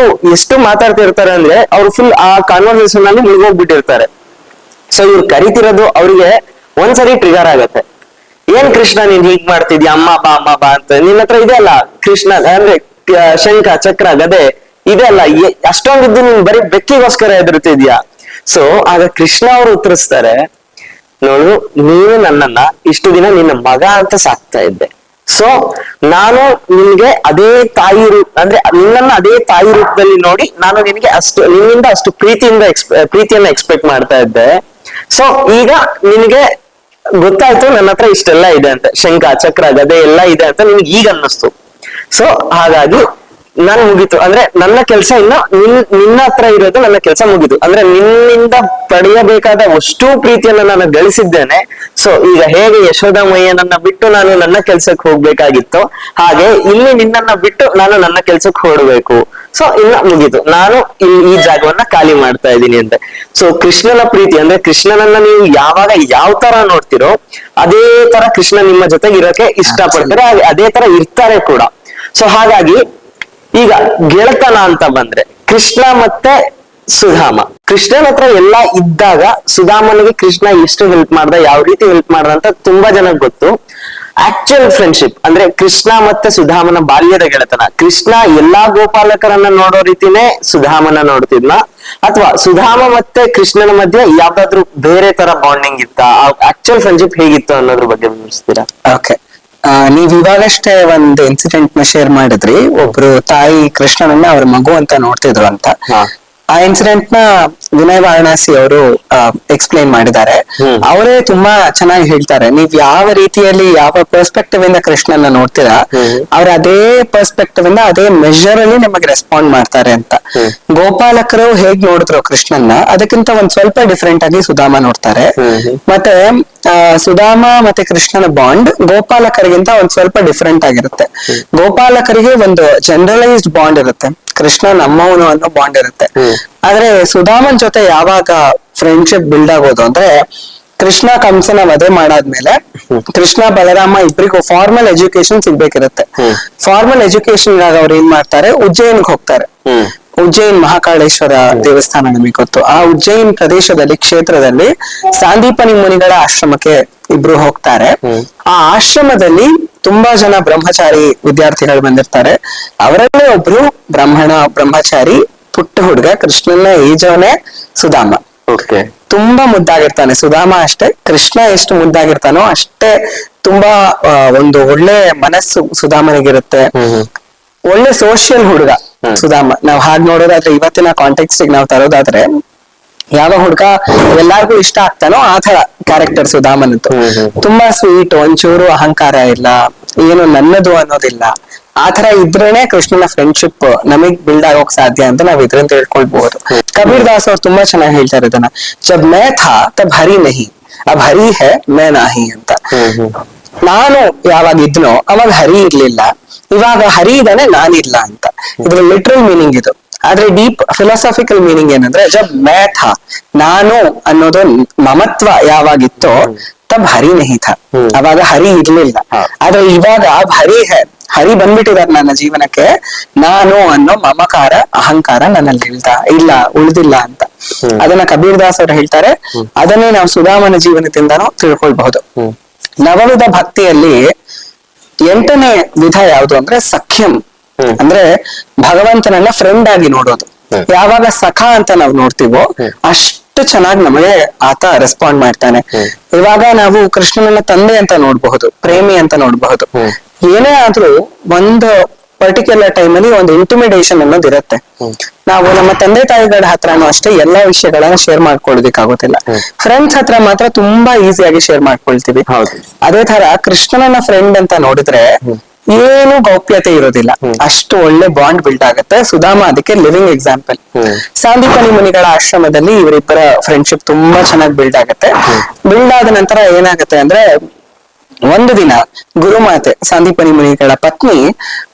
ಎಷ್ಟು ಮಾತಾಡ್ತಿರ್ತಾರೆ ಅಂದ್ರೆ ಅವ್ರು ಫುಲ್ ಆ ಕಾನ್ವರ್ಸೇಷನ್ ಅಲ್ಲಿ ಮುಳುಗೋಗ್ಬಿಟ್ಟಿರ್ತಾರೆ. ಸೊ ಇವ್ರು ಕರಿತಿರೋದು ಅವ್ರಿಗೆ ಒಂದ್ಸರಿ ಟ್ರಿಗರ್ ಆಗತ್ತೆ. ಏನ್ ಕೃಷ್ಣ ನೀನ್ ಹೀಗ್ ಮಾಡ್ತಿದ್ಯಾ, ಅಮ್ಮ ಬಾ ಅಂತ. ನಿನ್ನ ಹತ್ರ ಇದೆ ಅಲ್ಲ ಕೃಷ್ಣ ಅಂದ್ರೆ ಶಂಖ ಚಕ್ರ ಗದೆ ಇದೆ ಅಲ್ಲ, ಅಷ್ಟೊಂದಿದ್ದು ನೀನ್ ಬರೀ ಬೆಕ್ಕಿಗೋಸ್ಕರ ಎದುರುತ್ತಿದ್ಯಾ. ಸೊ ಆಗ ಕೃಷ್ಣ ಅವರು ಉತ್ತರಿಸ್ತಾರೆ, ನೋಡು ನೀನು ನನ್ನನ್ನ ಇಷ್ಟು ದಿನ ನಿನ್ನ ಮಗ ಅಂತ ಸಾಕ್ತಾ ಇದ್ದೆ. ಸೊ ನಾನು ನಿನ್ಗೆ ಅದೇ ತಾಯಿ ಅಂದ್ರೆ ನಿನ್ನನ್ನ ಅದೇ ತಾಯಿ ರೂಪದಲ್ಲಿ ನೋಡಿ ನಾನು ನಿನ್ಗೆ ನಿನ್ನಿಂದ ಅಷ್ಟು ಪ್ರೀತಿಯನ್ನ ಎಕ್ಸ್ಪೆಕ್ಟ್ ಮಾಡ್ತಾ ಇದ್ದೆ. ಸೊ ಈಗ ನಿನ್ಗೆ ಗೊತ್ತಾಯ್ತು ನನ್ನ ಹತ್ರ ಇಷ್ಟೆಲ್ಲ ಇದೆ ಅಂತ, ಶಂಖ ಚಕ್ರ ಗದೆ ಎಲ್ಲ ಇದೆ ಅಂತ ನಿನ್ಗೆ ಈಗ ಅನ್ನಿಸ್ತು. ಸೊ ಹಾಗಾಗಿ ನಾನು ಮುಗೀತು ಅಂದ್ರೆ ನನ್ನ ಕೆಲಸ ಇನ್ನು ನಿನ್ನ ಹತ್ರ ಇರೋದು ನನ್ನ ಕೆಲಸ ಮುಗೀತು. ಅಂದ್ರೆ ನಿನ್ನಿಂದ ಪಡೆಯಬೇಕಾದ ಅಷ್ಟು ಪ್ರೀತಿಯನ್ನ ನಾನು ಗಳಿಸಿದ್ದೇನೆ. ಸೊ ಈಗ ಹೇಗೆ ಯಶೋದಮಯ್ಯನನ್ನ ಬಿಟ್ಟು ನಾನು ನನ್ನ ಕೆಲ್ಸಕ್ಕೆ ಹೋಗ್ಬೇಕಾಗಿತ್ತು, ಹಾಗೆ ಇಲ್ಲಿ ನಿನ್ನನ್ನ ಬಿಟ್ಟು ನಾನು ನನ್ನ ಕೆಲ್ಸಕ್ಕೆ ಹೊರಡ್ಬೇಕು. ಸೊ ಇನ್ನ ಮುಗೀತು, ನಾನು ಈ ಜಾಗವನ್ನ ಖಾಲಿ ಮಾಡ್ತಾ ಇದ್ದೀನಿ ಅಂತ. ಸೊ ಕೃಷ್ಣನ ಪ್ರೀತಿ ಅಂದ್ರೆ ಕೃಷ್ಣನನ್ನ ನೀವು ಯಾವಾಗ ಯಾವ ತರ ನೋಡ್ತಿರೋ ಅದೇ ತರ ಕೃಷ್ಣ ನಿಮ್ಮ ಜೊತೆಗೆ ಇರೋಕೆ ಇಷ್ಟ ಪಡ್ತಾರೆ, ಅದೇ ತರ ಇರ್ತಾರೆ ಕೂಡ. ಸೊ ಹಾಗಾಗಿ ಈಗ ಗೆಳತನ ಅಂತ ಬಂದ್ರೆ ಕೃಷ್ಣ ಮತ್ತೆ ಸುಧಾಮ, ಕೃಷ್ಣನ ಹತ್ರ ಎಲ್ಲಾ ಇದ್ದಾಗ ಸುಧಾಮನಿಗೆ ಕೃಷ್ಣ ಎಷ್ಟು ಹೆಲ್ಪ್ ಮಾಡ್ದ, ಯಾವ ರೀತಿ ಹೆಲ್ಪ್ ಮಾಡ್ದ ಅಂತ ತುಂಬಾ ಜನಕ್ಕೆ ಗೊತ್ತು. ಆಕ್ಚುಯಲ್ ಫ್ರೆಂಡ್ಶಿಪ್ ಅಂದ್ರೆ ಕೃಷ್ಣ ಮತ್ತೆ ಸುಧಾಮನ ಬಾಲ್ಯದ ಗೆಳತನ. ಕೃಷ್ಣ ಎಲ್ಲಾ ಗೋಪಾಲಕರನ್ನ ನೋಡೋ ರೀತಿನೇ ಸುಧಾಮನ ನೋಡ್ತಿದ್ನ, ಅಥವಾ ಸುಧಾಮ ಮತ್ತೆ ಕೃಷ್ಣನ ಮಧ್ಯೆ ಯಾವ್ದಾದ್ರು ಬೇರೆ ತರ ಬಾಂಡಿಂಗ್ ಇತ್ತ, ಆಕ್ಚುಯಲ್ ಫ್ರೆಂಡ್ಶಿಪ್ ಹೇಗಿತ್ತು ಅನ್ನೋದ್ರ ಬಗ್ಗೆ ವಿವರಿಸ್ತೀರಾ? ಓಕೆ, ನೀವ್ ಇವಾಗಷ್ಟೇ ಒಂದ್ ಇನ್ಸಿಡೆಂಟ್ ನ ಶೇರ್ ಮಾಡಿದ್ರಿ, ಒಬ್ರು ತಾಯಿ ಕೃಷ್ಣನನ್ನ ಅವ್ರ ಮಗು ಅಂತ ನೋಡ್ತಿದ್ರು ಅಂತ. ಆ ಇನ್ಸಿಡೆಂಟ್ ನ ವಿನಯ್ ವಾರಣಾಸಿ ಅವರು ಎಕ್ಸ್ಪ್ಲೈನ್ ಮಾಡಿದ್ದಾರೆ. ಅವರೇ ತುಂಬಾ ಚೆನ್ನಾಗಿ ಹೇಳ್ತಾರೆ, ನೀವ್ ಯಾವ ರೀತಿಯಲ್ಲಿ ಯಾವ ಪರ್ಸ್ಪೆಕ್ಟಿವ್ ಇಂದ ಕೃಷ್ಣನ ನೋಡ್ತೀರಾ, ಅವ್ರ ಅದೇ ಪರ್ಸ್ಪೆಕ್ಟಿವ್ ಇಂದ ಅದೇ ಮೆಜರ್ ಅಲ್ಲಿ ನಿಮಗೆ ರೆಸ್ಪಾಂಡ್ ಮಾಡ್ತಾರೆ ಅಂತ. ಗೋಪಾಲಕರು ಹೇಗ್ ನೋಡಿದ್ರು ಕೃಷ್ಣನ್ನ, ಅದಕ್ಕಿಂತ ಒಂದ್ ಸ್ವಲ್ಪ ಡಿಫ್ರೆಂಟ್ ಆಗಿ ಸುಧಾಮ ನೋಡ್ತಾರೆ. ಮತ್ತೆ ಸುಧಾಮ ಮತ್ತೆ ಕೃಷ್ಣನ ಬಾಂಡ್ ಗೋಪಾಲಕರಿಗಿಂತ ಒಂದ್ ಸ್ವಲ್ಪ ಡಿಫ್ರೆಂಟ್ ಆಗಿರುತ್ತೆ. ಗೋಪಾಲಕರಿಗೆ ಒಂದು ಜನರಲೈಸ್ಡ್ ಬಾಂಡ್ ಇರುತ್ತೆ, ಕೃಷ್ಣ ನಮ್ಮವನು ಅನ್ನೋ ಬಾಂಡ್ ಇರುತ್ತೆ. ಆದ್ರೆ ಸುಧಾಮನ್ ಜೊತೆ ಯಾವಾಗ ಫ್ರೆಂಡ್ಶಿಪ್ ಬಿಲ್ಡ್ ಆಗೋದು ಅಂದ್ರೆ, ಕೃಷ್ಣ ಕಂಸನ ವಧೆ ಮಾಡಾದ್ಮೇಲೆ ಕೃಷ್ಣ ಬಲರಾಮ ಇಬ್ಬರಿಗೂ ಫಾರ್ಮಲ್ ಎಜುಕೇಶನ್ ಸಿಗ್ಬೇಕಿರುತ್ತೆ. ಫಾರ್ಮಲ್ ಎಜುಕೇಶನ್ ಆಗ ಅವ್ರು ಏನ್ ಮಾಡ್ತಾರೆ, ಉಜ್ಜಯಿನ್ಗೆ ಹೋಗ್ತಾರೆ. ಉಜ್ಜಯಿನ್ ಮಹಾಕಾಳೇಶ್ವರ ದೇವಸ್ಥಾನ ನಮಗೆ ಗೊತ್ತು. ಆ ಉಜ್ಜಯಿನ್ ಪ್ರದೇಶದಲ್ಲಿ, ಕ್ಷೇತ್ರದಲ್ಲಿ ಸಾಂದೀಪನಿ ಮುನಿಗಳ ಆಶ್ರಮಕ್ಕೆ ಇಬ್ರು ಹೋಗ್ತಾರೆ. ಆ ಆಶ್ರಮದಲ್ಲಿ ತುಂಬಾ ಜನ ಬ್ರಹ್ಮಚಾರಿ ವಿದ್ಯಾರ್ಥಿಗಳು ಬಂದಿರ್ತಾರೆ. ಅವರಲ್ಲೇ ಒಬ್ರು ಬ್ರಹ್ಮಚಾರಿ ಪುಟ್ಟ ಹುಡುಗ, ಕೃಷ್ಣನ ಈಜವನೇ ಸುಧಾಮ. ತುಂಬಾ ಮುದ್ದಾಗಿರ್ತಾನೆ ಸುಧಾಮ ಅಷ್ಟೇ, ಕೃಷ್ಣ ಎಷ್ಟು ಮುದ್ದಾಗಿರ್ತಾನೋ ಅಷ್ಟೇ ತುಂಬಾ ಒಂದು ಒಳ್ಳೆ ಮನಸ್ಸು ಸುಧಾಮನಿಗಿರುತ್ತೆ. ಒಳ್ಳೆ ಸೋಷಿಯಲ್ ಹುಡುಗ ಸುಧಾಮ. ನಾವ್ ಹಾಗೆ ನೋಡೋದಾದ್ರೆ, ಇವತ್ತಿನ ಕಾಂಟೆಕ್ಸ್ಟ್ ನಾವು ತರೋದಾದ್ರೆ, ಯಾವ ಹುಡುಗ ಎಲ್ಲಾರ್ಗು ಇಷ್ಟ ಆಗ್ತಾನೋ ಆ ತರ ಕ್ಯಾರೆಕ್ಟರ್ ಸುಧಾಮನದ್ದು. ತುಂಬಾ ಸ್ವೀಟ್, ಒಂಚೂರು ಅಹಂಕಾರ ಇಲ್ಲ, ಏನು ನನ್ನದು ಅನ್ನೋದಿಲ್ಲ. ಆ ತರ ಇದ್ರೇನೆ ಕೃಷ್ಣನ ಫ್ರೆಂಡ್ಶಿಪ್ ನಮಗ್ ಬಿಲ್ಡ್ ಆಗೋಕ್ ಸಾಧ್ಯ ಅಂತ ನಾವ್ ಇದ್ರಿಂದ ತಿಳ್ಕೊಳ್ಬಹುದು. ಕಬೀರ್ ದಾಸ್ ಅವ್ರು ತುಂಬಾ ಚೆನ್ನಾಗಿ ಹೇಳ್ತಾರೆ ಇದನ್ನ, ಜಬ್ ಮೈ ಥಾ ತಬ್ ಹರಿ ನಹಿ, ಅಬ್ ಹರಿ ಹೈ ಮೈ ನಾಹಿ ಅಂತ. ನಾನು ಯಾವಾಗ ಇದ್ನೋ ಅವಾಗ ಹರಿ ಇರ್ಲಿಲ್ಲ, ಇವಾಗ ಹರಿ ಇದಾನೆ ನಾನಿಲ್ಲ ಅಂತ. ಇದ್ರ ಲಿಟ್ರಲ್ ಮೀನಿಂಗ್ ಇದು. ಆದ್ರೆ ಡೀಪ್ ಫಿಲಾಸಫಿಕಲ್ ಮೀನಿಂಗ್ ಏನಂದ್ರೆ, ಜಬ್ ಮೈ ಥಾ, ನಾನು ಅನ್ನೋದು ಮಮತ್ವ ಯಾವಾಗಿತ್ತೋ ತಬ್ ಹರಿ ನಹಿ ಥಾ, ಅವಾಗ ಹರಿ ಇರ್ಲಿಲ್ಲ. ಆದ್ರೆ ಇವಾಗ ಹರಿ ಹೈ, ಹರಿ ಬಂದ್ಬಿಟ್ಟಿದಾರೆ ನನ್ನ ಜೀವನಕ್ಕೆ, ನಾನು ಅನ್ನೋ ಮಮಕಾರ ಅಹಂಕಾರ ನನ್ನಲ್ಲಿ ಇಲ್ಲ ಉಳಿದಿಲ್ಲ ಅಂತ. ಅದನ್ನ ಕಬೀರ್ ದಾಸ್ ಅವರು ಹೇಳ್ತಾರೆ. ಅದನ್ನೇ ನಾವು ಸುಧಾಮನ ಜೀವನದಿಂದನೂ ತಿಳ್ಕೊಳ್ಬಹುದು. ನವವಿಧ ಭಕ್ತಿಯಲ್ಲಿ 8ನೇ ವಿಧ ಯಾವುದು ಅಂದ್ರೆ ಸಖ್ಯಂ, ಅಂದ್ರೆ ಭಗವಂತನನ್ನ ಫ್ರೆಂಡ್ ಆಗಿ ನೋಡೋದು. ಯಾವಾಗ ಸಖ ಅಂತ ನಾವು ನೋಡ್ತೀವೋ ಅಷ್ಟು ಚೆನ್ನಾಗಿ ನಮಗೆ ಆತ ರೆಸ್ಪಾಂಡ್ ಮಾಡ್ತಾನೆ. ಇವಾಗ ನಾವು ಕೃಷ್ಣನನ್ನ ತಂದೆ ಅಂತ ನೋಡ್ಬಹುದು, ಪ್ರೇಮಿ ಅಂತ ನೋಡ್ಬಹುದು. ಏನೇ ಆದ್ರೂ ಒಂದು ಪರ್ಟಿಕ್ಯುಲರ್ ಟೈಮ್ ಅಲ್ಲಿ ಒಂದು ಇಂಟಿಮಿಡೇಷನ್ ಅನ್ನೋದು ಇರುತ್ತೆ. ನಾವು ನಮ್ಮ ತಂದೆ ತಾಯಿಗಳ ಹತ್ರನೂ ಅಷ್ಟೇ ಎಲ್ಲಾ ವಿಷಯಗಳನ್ನ ಶೇರ್ ಮಾಡ್ಕೊಳ್ಳೋದಿಕ್ಕಾಗೋದಿಲ್ಲ. ಫ್ರೆಂಡ್ಸ್ ಹತ್ರ ಮಾತ್ರ ತುಂಬಾ ಈಸಿಯಾಗಿ ಶೇರ್ ಮಾಡ್ಕೊಳ್ತೀವಿ. ಅದೇ ತರ ಕೃಷ್ಣನನ್ನ ಫ್ರೆಂಡ್ ಅಂತ ನೋಡಿದ್ರೆ ಏನು ಗೌಪ್ಯತೆ ಇರೋದಿಲ್ಲ, ಅಷ್ಟು ಒಳ್ಳೆ ಬಾಂಡ್ ಬಿಲ್ಡ್ ಆಗುತ್ತೆ. ಸುಧಾಮ ಅದಕ್ಕೆ ಲಿವಿಂಗ್ ಎಕ್ಸಾಂಪಲ್. ಸಾಂದೀಪನಿ ಮುನಿಗಳ ಆಶ್ರಮದಲ್ಲಿ ಇವರಿಬ್ಬರ ಫ್ರೆಂಡ್ಶಿಪ್ ತುಂಬಾ ಚೆನ್ನಾಗಿ ಬಿಲ್ಡ್ ಆಗುತ್ತೆ. ಬಿಲ್ಡ್ ಆದ ನಂತರ ಏನಾಗುತ್ತೆ ಅಂದ್ರೆ, ಒಂದು ದಿನ ಗುರುಮಾತೆ ಸಾಂದೀಪನಿ ಮುನಿಗಳ ಪತ್ನಿ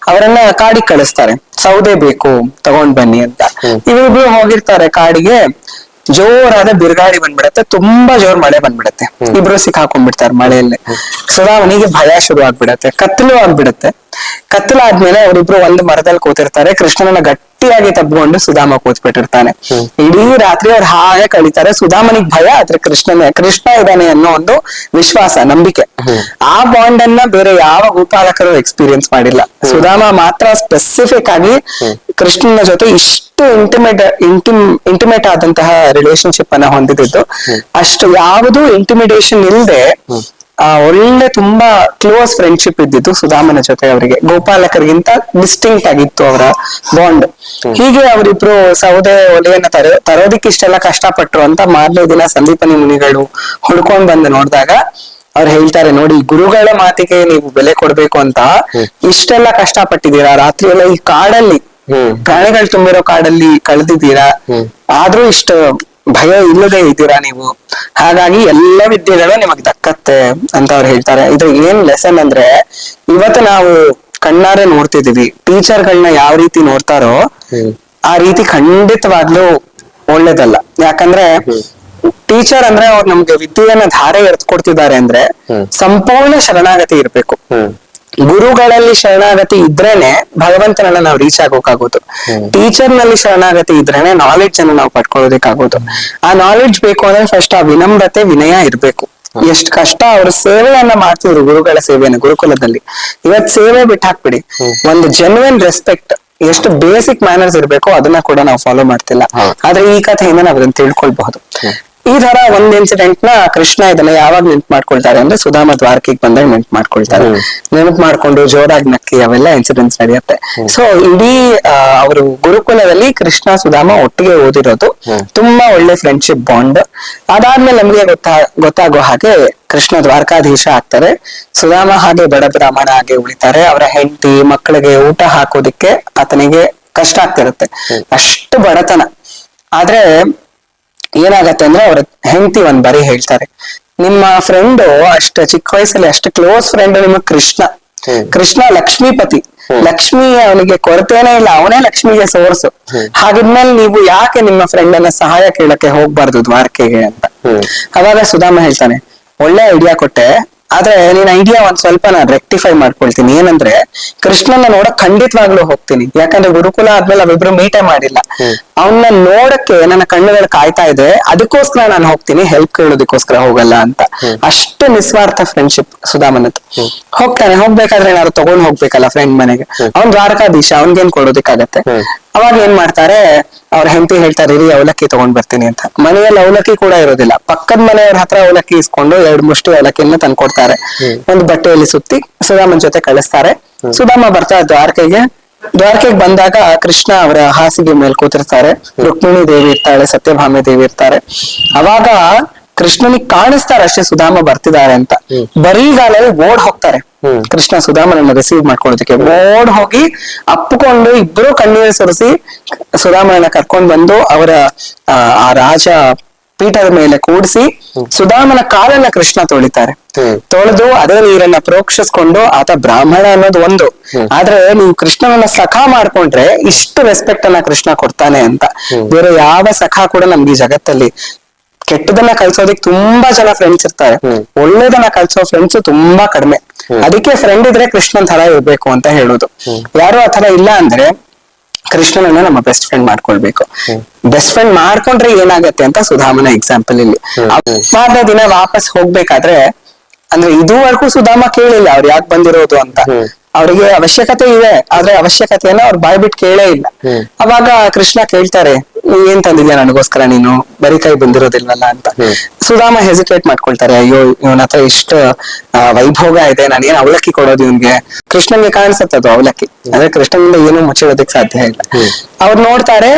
ಅವರನ್ನ ಕಾಡಿಗೆ ಕಳಿಸ್ತಾರೆ, ಸೌದೆ ಬೇಕು ತಗೊಂಡ್ ಬನ್ನಿ ಅಂತ. ಇವರಿಬ್ರು ಹೋಗಿರ್ತಾರೆ ಕಾಡಿಗೆ. ಜೋರಾದ ಬಿರುಗಾಳಿ ಬಂದ್ಬಿಡತ್ತೆ, ತುಂಬಾ ಜೋರ್ ಮಳೆ ಬಂದ್ಬಿಡತ್ತೆ. ಇಬ್ರು ಸಿಕ್ಕಾಕೊಂಡ್ಬಿಡ್ತಾರೆ ಮಳೆಯಲ್ಲೇ. ಸುಧಾಮನಿಗೆ ಭಯ ಶುರು ಆಗ್ಬಿಡತ್ತೆ, ಕತ್ತಲು ಆಗ್ಬಿಡತ್ತೆ. ಕತ್ತಲಾದ್ಮೇಲೆ ಅವರಿಬ್ರು ಒಂದು ಮರದಲ್ಲಿ ಕೂತಿರ್ತಾರೆ. ಕೃಷ್ಣನನ್ನ ಗಟ್ಟಿಯಾಗಿ ತಬ್ಕೊಂಡು ಸುಧಾಮ ಕೂತ್ಬಿಟ್ಟಿರ್ತಾನೆ. ಇಡೀ ರಾತ್ರಿ ಅವ್ರು ಹಾಗೆ ಕಳೀತಾರೆ. ಸುಧಾಮನಿಗೆ ಭಯ, ಆದ್ರೆ ಕೃಷ್ಣ ಇದ್ದಾನೆ ಅನ್ನೋ ಒಂದು ವಿಶ್ವಾಸ, ನಂಬಿಕೆ. ಆ ಬಾಂಡ್ ಅನ್ನ ಬೇರೆ ಯಾವ ಗೋಪಾಲಕರು ಎಕ್ಸ್ಪೀರಿಯನ್ಸ್ ಮಾಡಿಲ್ಲ. ಸುಧಾಮ ಮಾತ್ರ ಸ್ಪೆಸಿಫಿಕ್ ಆಗಿ ಕೃಷ್ಣನ ಜೊತೆ ಇಷ್ಟು ಇಂಟಿಮೇಟ್ ಆದಂತಹ ರಿಲೇಶನ್ಶಿಪ್ ಅನ್ನ ಹೊಂದಿದ್ದು. ಅಷ್ಟು ಯಾವುದು ಇಂಟಿಮಿಡೇಷನ್ ಇಲ್ಲದೆ ಒಳ್ಳೆ ತುಂಬಾ ಕ್ಲೋಸ್ ಫ್ರೆಂಡ್ಶಿಪ್ ಇದ್ದಿದ್ದು ಸುಧಾಮನ ಜೊತೆ ಅವರಿಗೆ. ಗೋಪಾಲಕರಿಗಿಂತ ಡಿಸ್ಟಿಂಕ್ಟ್ ಆಗಿತ್ತು ಅವರ ಬಾಂಡ್. ಹೀಗೆ ಅವರಿಬ್ರು ಸೌದೆ ಒಲೆಯನ್ನ ತರೋದಿಕ್ಕೆ ಇಷ್ಟೆಲ್ಲ ಕಷ್ಟಪಟ್ರು ಅಂತ ಮಾರನೇ ದಿನ ಸಂದೀಪನಿ ಮುನಿಗಳು ಹುಡ್ಕೊಂಡ್ ಬಂದು ನೋಡಿದಾಗ ಅವ್ರು ಹೇಳ್ತಾರೆ, ನೋಡಿ ಗುರುಗಳ ಮಾತಿಗೆ ನೀವು ಬೆಲೆ ಕೊಡ್ಬೇಕು ಅಂತ ಇಷ್ಟೆಲ್ಲ ಕಷ್ಟಪಟ್ಟಿದ್ದೀರಾ, ರಾತ್ರಿ ಎಲ್ಲ ಈ ಕಾಡಲ್ಲಿ ಪ್ರಾಣಿಗಳು ತುಂಬಿರೋ ಕಾಡಲ್ಲಿ ಕಳೆದಿದ್ದೀರಾ, ಆದ್ರೂ ಇಷ್ಟು ಭಯ ಇಲ್ಲದೆ ಇದ್ದೀರಾ ನೀವು, ಹಾಗಾಗಿ ಎಲ್ಲ ವಿದ್ಯೆಗಳು ನಿಮಗ್ ದಕ್ಕತ್ತೆ ಅಂತ ಅವ್ರು ಹೇಳ್ತಾರೆ. ಇದು ಏನ್ ಲೆಸನ್ ಅಂದ್ರೆ, ಇವತ್ತು ನಾವು ಕಣ್ಣಾರೆ ನೋಡ್ತಿದೀವಿ, ಟೀಚರ್ಗಳನ್ನ ಯಾವ ರೀತಿ ನೋಡ್ತಾರೋ ಆ ರೀತಿ ಖಂಡಿತವಾಗ್ಲೂ ಒಳ್ಳೇದಲ್ಲ. ಯಾಕಂದ್ರೆ ಟೀಚರ್ ಅಂದ್ರೆ ಅವ್ರು ನಮ್ಗೆ ವಿದ್ಯೆಯನ್ನ ಧಾರೆ ಎರ್ತ್ಕೊಡ್ತಿದ್ದಾರೆ ಅಂದ್ರೆ ಸಂಪೂರ್ಣ ಶರಣಾಗತಿ ಇರ್ಬೇಕು. ಗುರುಗಳಲ್ಲಿ ಶರಣಾಗತಿ ಇದ್ರೇನೆ ಭಗವಂತನನ್ನ ನಾವು ರೀಚ್ ಆಗೋಕಾಗೋದು. ಟೀಚರ್ ನಲ್ಲಿ ಶರಣಾಗತಿ ಇದ್ರೇನೆ ನಾಲೆಡ್ಜ್ ಅನ್ನು ನಾವು ಪಡ್ಕೊಳ್ಳೋದಕ್ಕಾಗೋದು. ಆ ನಾಲೆಡ್ಜ್ ಬೇಕು ಅಂದ್ರೆ ಫಸ್ಟ್ ಆ ವಿನಮ್ರತೆ, ವಿನಯ ಇರ್ಬೇಕು. ಎಷ್ಟು ಕಷ್ಟ ಅವ್ರ ಸೇವೆಯನ್ನ ಮಾಡ್ತಿದ್ರು, ಗುರುಗಳ ಸೇವೆಯನ್ನ ಗುರುಕುಲದಲ್ಲಿ. ಇವತ್ ಸೇವೆ ಬಿಟ್ಟು ಹಾಕ್ಬಿಡಿ, ಒಂದು ಜೆನ್ಯೂನ್ ರೆಸ್ಪೆಕ್ಟ್, ಎಷ್ಟು ಬೇಸಿಕ್ ಮ್ಯಾನರ್ಸ್ ಇರ್ಬೇಕು ಅದನ್ನ ಕೂಡ ನಾವು ಫಾಲೋ ಮಾಡ್ತಿಲ್ಲ. ಆದ್ರೆ ಈ ಕಥೆಯಿಂದ ನಾವು ಅದನ್ನ ತಿಳ್ಕೊಳ್ಬಹುದು. ಈ ತರ ಒಂದ್ ಇನ್ಸಿಡೆಂಟ್ ನ ಕೃಷ್ಣ ಇದನ್ನ ಯಾವಾಗ ನೆನ್ಪು ಮಾಡ್ಕೊಳ್ತಾರೆ ಅಂದ್ರೆ ಸುಧಾಮ ದ್ವಾರಕೆಗೆ ಬಂದಾಗ ನೆನ್ಪು ಮಾಡ್ಕೊಳ್ತಾರೆ. ನೆನಪು ಮಾಡ್ಕೊಂಡು ಜೋರಾಗಿ ನಕ್ಕಿ ಅವೆಲ್ಲ ಇನ್ಸಿಡೆಂಟ್ಸ್ ನಡೆಯುತ್ತೆ. ಸೊ ಇಡೀ ಅವರು ಗುರುಕುಲದಲ್ಲಿ ಕೃಷ್ಣ ಸುಧಾಮ ಒಟ್ಟಿಗೆ ಓದಿರೋದು, ತುಂಬಾ ಒಳ್ಳೆ ಫ್ರೆಂಡ್ಶಿಪ್ ಬಾಂಡ್. ಅದಾದ್ಮೇಲೆ ನಮ್ಗೆ ಗೊತ್ತಾಗೋ ಹಾಗೆ ಕೃಷ್ಣ ದ್ವಾರಕಾಧೀಶ ಆಗ್ತಾರೆ, ಸುಧಾಮ ಹಾಗೆ ಬಡ ಬ್ರಾಹ್ಮಣ ಹಾಗೆ ಉಳಿತಾರೆ. ಅವರ ಹೆಂಡತಿ ಮಕ್ಕಳಿಗೆ ಊಟ ಹಾಕೋದಿಕ್ಕೆ ಆತನಿಗೆ ಕಷ್ಟ ಆಗ್ತಿರುತ್ತೆ, ಅಷ್ಟು ಬಡತನ. ಆದ್ರೆ ಏನಾಗತ್ತೆ ಅಂದ್ರೆ ಅವ್ರ ಹೆಂಡತಿ ಒಂದ್ ಬರೀ ಹೇಳ್ತಾರೆ, ನಿಮ್ಮ ಫ್ರೆಂಡು ಅಷ್ಟ ಚಿಕ್ಕ ವಯಸ್ಸಲ್ಲಿ ಅಷ್ಟು ಕ್ಲೋಸ್ ಫ್ರೆಂಡ್ ನಿಮಗ್ ಕೃಷ್ಣ ಲಕ್ಷ್ಮೀಪತಿ, ಲಕ್ಷ್ಮಿ ಅವನಿಗೆ ಕೊರತೆನೇ ಇಲ್ಲ, ಅವನೇ ಲಕ್ಷ್ಮಿಗೆ ಸೋರ್ಸು. ಹಾಗಿದ್ಮೇಲೆ ನೀವು ಯಾಕೆ ನಿಮ್ಮ ಫ್ರೆಂಡ್ ಅನ್ನ ಸಹಾಯ ಕೇಳಕ್ಕೆ ಹೋಗ್ಬಾರ್ದು ದ್ವಾರಕೆಗೆ ಅಂತ. ಅವಾಗ ಸುಧಾಮ ಹೇಳ್ತಾನೆ, ಒಳ್ಳೆ ಐಡಿಯಾ ಕೊಟ್ಟೆ, ಆದ್ರೆ ನೀನ್ ಐಡಿಯಾ ಒಂದ್ ಸ್ವಲ್ಪ ನಾನು ರೆಕ್ಟಿಫೈ ಮಾಡ್ಕೊಳ್ತೀನಿ. ಏನಂದ್ರೆ ಕೃಷ್ಣನ ನೋಡಕ್ ಖಂಡಿತವಾಗ್ಲೂ ಹೋಗ್ತೀನಿ, ಯಾಕಂದ್ರೆ ಗುರುಕುಲ ಆದ್ಮೇಲೆ ಅವಿಬ್ರು ಮೀಟೇ ಮಾಡಿಲ್ಲ. ಅವನ್ನ ನೋಡಕ್ಕೆ ನನ್ನ ಕಣ್ಣುಗಳು ಕಾಯ್ತಾ ಇದೆ, ಅದಕ್ಕೋಸ್ಕರ ನಾನು ಹೋಗ್ತೀನಿ, ಹೆಲ್ಪ್ ಕೇಳೋದಕ್ಕೋಸ್ಕರ ಹೋಗಲ್ಲ ಅಂತ. ಅಷ್ಟು ನಿಸ್ವಾರ್ಥ ಫ್ರೆಂಡ್ಶಿಪ್ ಸುಧಾಮನದ್ದು. ಹೋಗ್ಬೇಕಾದ್ರೆ ಏನಾದ್ರು ತಗೊಂಡ್ ಹೋಗ್ಬೇಕಲ್ಲ ಫ್ರೆಂಡ್ ಮನೆಗೆ, ಅವ್ನ್ ದ್ವಾರಕಾಧೀಶ, ಅವ್ನ್ಗೇನ್ ಕೊಡೋದಿಕ್ಕಾಗತ್ತೆ. ಅವಾಗ ಏನ್ ಮಾಡ್ತಾರೆ, ಅವ್ರ ಹೆಂಡತಿ ಹೇಳ್ತಾರೆ, ಇರಿ ಅವಲಕ್ಕಿ ತಗೊಂಡ್ ಬರ್ತೀನಿ ಅಂತ. ಮನೆಯಲ್ಲಿ ಅವಲಕ್ಕಿ ಕೂಡ ಇರೋದಿಲ್ಲ, ಪಕ್ಕದ ಮನೆಯವ್ರ ಹತ್ರ ಅವಲಕ್ಕಿ ಇಸ್ಕೊಂಡು 2 ಮುಷ್ಟಿ ಅವಲಕ್ಕಿಯನ್ನ ತಂದ್ಕೊಡ್ತಾರೆ. ಒಂದು ಬಟ್ಟೆಯಲ್ಲಿ ಸುತ್ತಿ ಸುಧಾಮನ್ ಜೊತೆ ಕಳಿಸ್ತಾರೆ. ಸುಧಾಮ ಬರ್ತಾರೆ ದ್ವಾರಕೆಗೆ ಬಂದಾಗ ಕೃಷ್ಣ ಅವರ ಹಾಸಿಗೆ ಮೇಲೆ ಕೂತಿರ್ತಾರೆ, ರುಕ್ಮಿಣಿ ದೇವಿ ಇರ್ತಾಳೆ, ಸತ್ಯಭಾಮೆ ದೇವಿ ಇರ್ತಾರೆ. ಅವಾಗ ಕೃಷ್ಣನಿಗೆ ಕಾಣಿಸ್ತಾರೆ ಅಷ್ಟೇ ಸುಧಾಮ ಬರ್ತಿದ್ದಾರೆ ಅಂತ. ಬರೀಗಾಲಲ್ಲಿ ಓಡ್ ಹೋಗ್ತಾರೆ ಕೃಷ್ಣ ಸುಧಾಮನನ್ನ ರಿಸೀವ್ ಮಾಡ್ಕೊಳ್ಳೋದಕ್ಕೆ. ಓಡ್ ಹೋಗಿ ಅಪ್ಪಿಕೊಂಡು ಇಬ್ರು ಕಣ್ಣೀರು ಸುರಿಸಿ ಸುಧಾಮನನ್ನ ಕರ್ಕೊಂಡ್ ಬಂದು ಅವರ ಆ ರಾಜ ಪೀಠದ ಮೇಲೆ ಕೂಡಿಸಿ ಸುಧಾಮನ ಕಾಲನ್ನ ಕೃಷ್ಣ ತೊಳಿತಾರೆ. ತೊಳೆದು ಅದೇ ನೀರನ್ನ ಪ್ರೋಕ್ಷಿಸ್ಕೊಂಡು, ಆತ ಬ್ರಾಹ್ಮಣ ಅನ್ನೋದು ಒಂದು, ಆದ್ರೆ ನೀವು ಕೃಷ್ಣನನ್ನ ಸಖ ಮಾಡ್ಕೊಂಡ್ರೆ ಇಷ್ಟು ರೆಸ್ಪೆಕ್ಟ್ ಅನ್ನ ಕೃಷ್ಣ ಕೊಡ್ತಾನೆ ಅಂತ. ಬೇರೆ ಯಾವ ಸಖ ಕೂಡ ನಮ್ಗೆ ಈ ಜಗತ್ತಲ್ಲಿ, ಕೆಟ್ಟದನ್ನ ಕಲ್ಸೋದಿಕ್ ತುಂಬಾ ಜನ ಫ್ರೆಂಡ್ಸ್ ಇರ್ತಾರೆ, ಒಳ್ಳೇದನ್ನ ಕಲ್ಸೋ ಫ್ರೆಂಡ್ಸ್ ತುಂಬಾ ಕಡಿಮೆ. ಅದಕ್ಕೆ ಫ್ರೆಂಡ್ ಇದ್ರೆ ಕೃಷ್ಣನ್ ತರ ಇರ್ಬೇಕು ಅಂತ ಹೇಳೋದು. ಯಾರು ಆತರ ಇಲ್ಲ ಅಂದ್ರೆ ಕೃಷ್ಣನನ್ನ ನಮ್ಮ ಬೆಸ್ಟ್ ಫ್ರೆಂಡ್ ಮಾಡ್ಕೊಳ್ಬೇಕು. ಬೆಸ್ಟ್ ಫ್ರೆಂಡ್ ಮಾಡ್ಕೊಂಡ್ರೆ ಏನಾಗತ್ತೆ ಅಂತ ಸುಧಾಮನ ಎಕ್ಸಾಂಪಲ್ ಇಲ್ಲಿ. ಮಾರನೇ ದಿನ ವಾಪಸ್ ಹೋಗ್ಬೇಕಾದ್ರೆ, ಅಂದ್ರೆ ಇದುವರೆಗೂ ಸುಧಾಮ ಕೇಳಿಲ್ಲ ಅವ್ರು ಯಾಕೆ ಬಂದಿರೋದು ಅಂತ. ಅವ್ರಿಗೆ ಅವಶ್ಯಕತೆ ಇದೆ, ಆದ್ರೆ ಅವಶ್ಯಕತೆಯನ್ನ ಅವ್ರು ಬಾಯ್ಬಿಟ್ಟು ಕೇಳೇ ಇಲ್ಲ. ಅವಾಗ ಕೃಷ್ಣ ಕೇಳ್ತಾರೆ, ಏನ್ ತಂದಿದ್ಯಾ ನನಗೋಸ್ಕರ, ನೀನು ಬರೀ ಕೈ ಬಂದಿರೋದಿಲ್ವಲ್ಲ ಅಂತ. ಸುಧಾಮ ಹೆಸಿಟೇಟ್ ಮಾಡ್ಕೊಳ್ತಾರೆ, ಅಯ್ಯೋ ಇವನ ಹತ್ರ ಇಷ್ಟ ವೈಭೋಗ ಇದೆ, ನಾನು ಏನ್ ಅವಲಕ್ಕಿ ಕೊಡೋದು ಇವನ್ಗೆ. ಕೃಷ್ಣನ್ಗೆ ಕಾಣಿಸತ್ತದು ಅವಲಕ್ಕಿ, ಅಂದ್ರೆ ಕೃಷ್ಣನಿಂದ ಏನು ಮುಚ್ಚಿಡೋದಕ್ ಸಾಧ್ಯ ಇಲ್ಲ. ಅವ್ರು ನೋಡ್ತಾರೆ,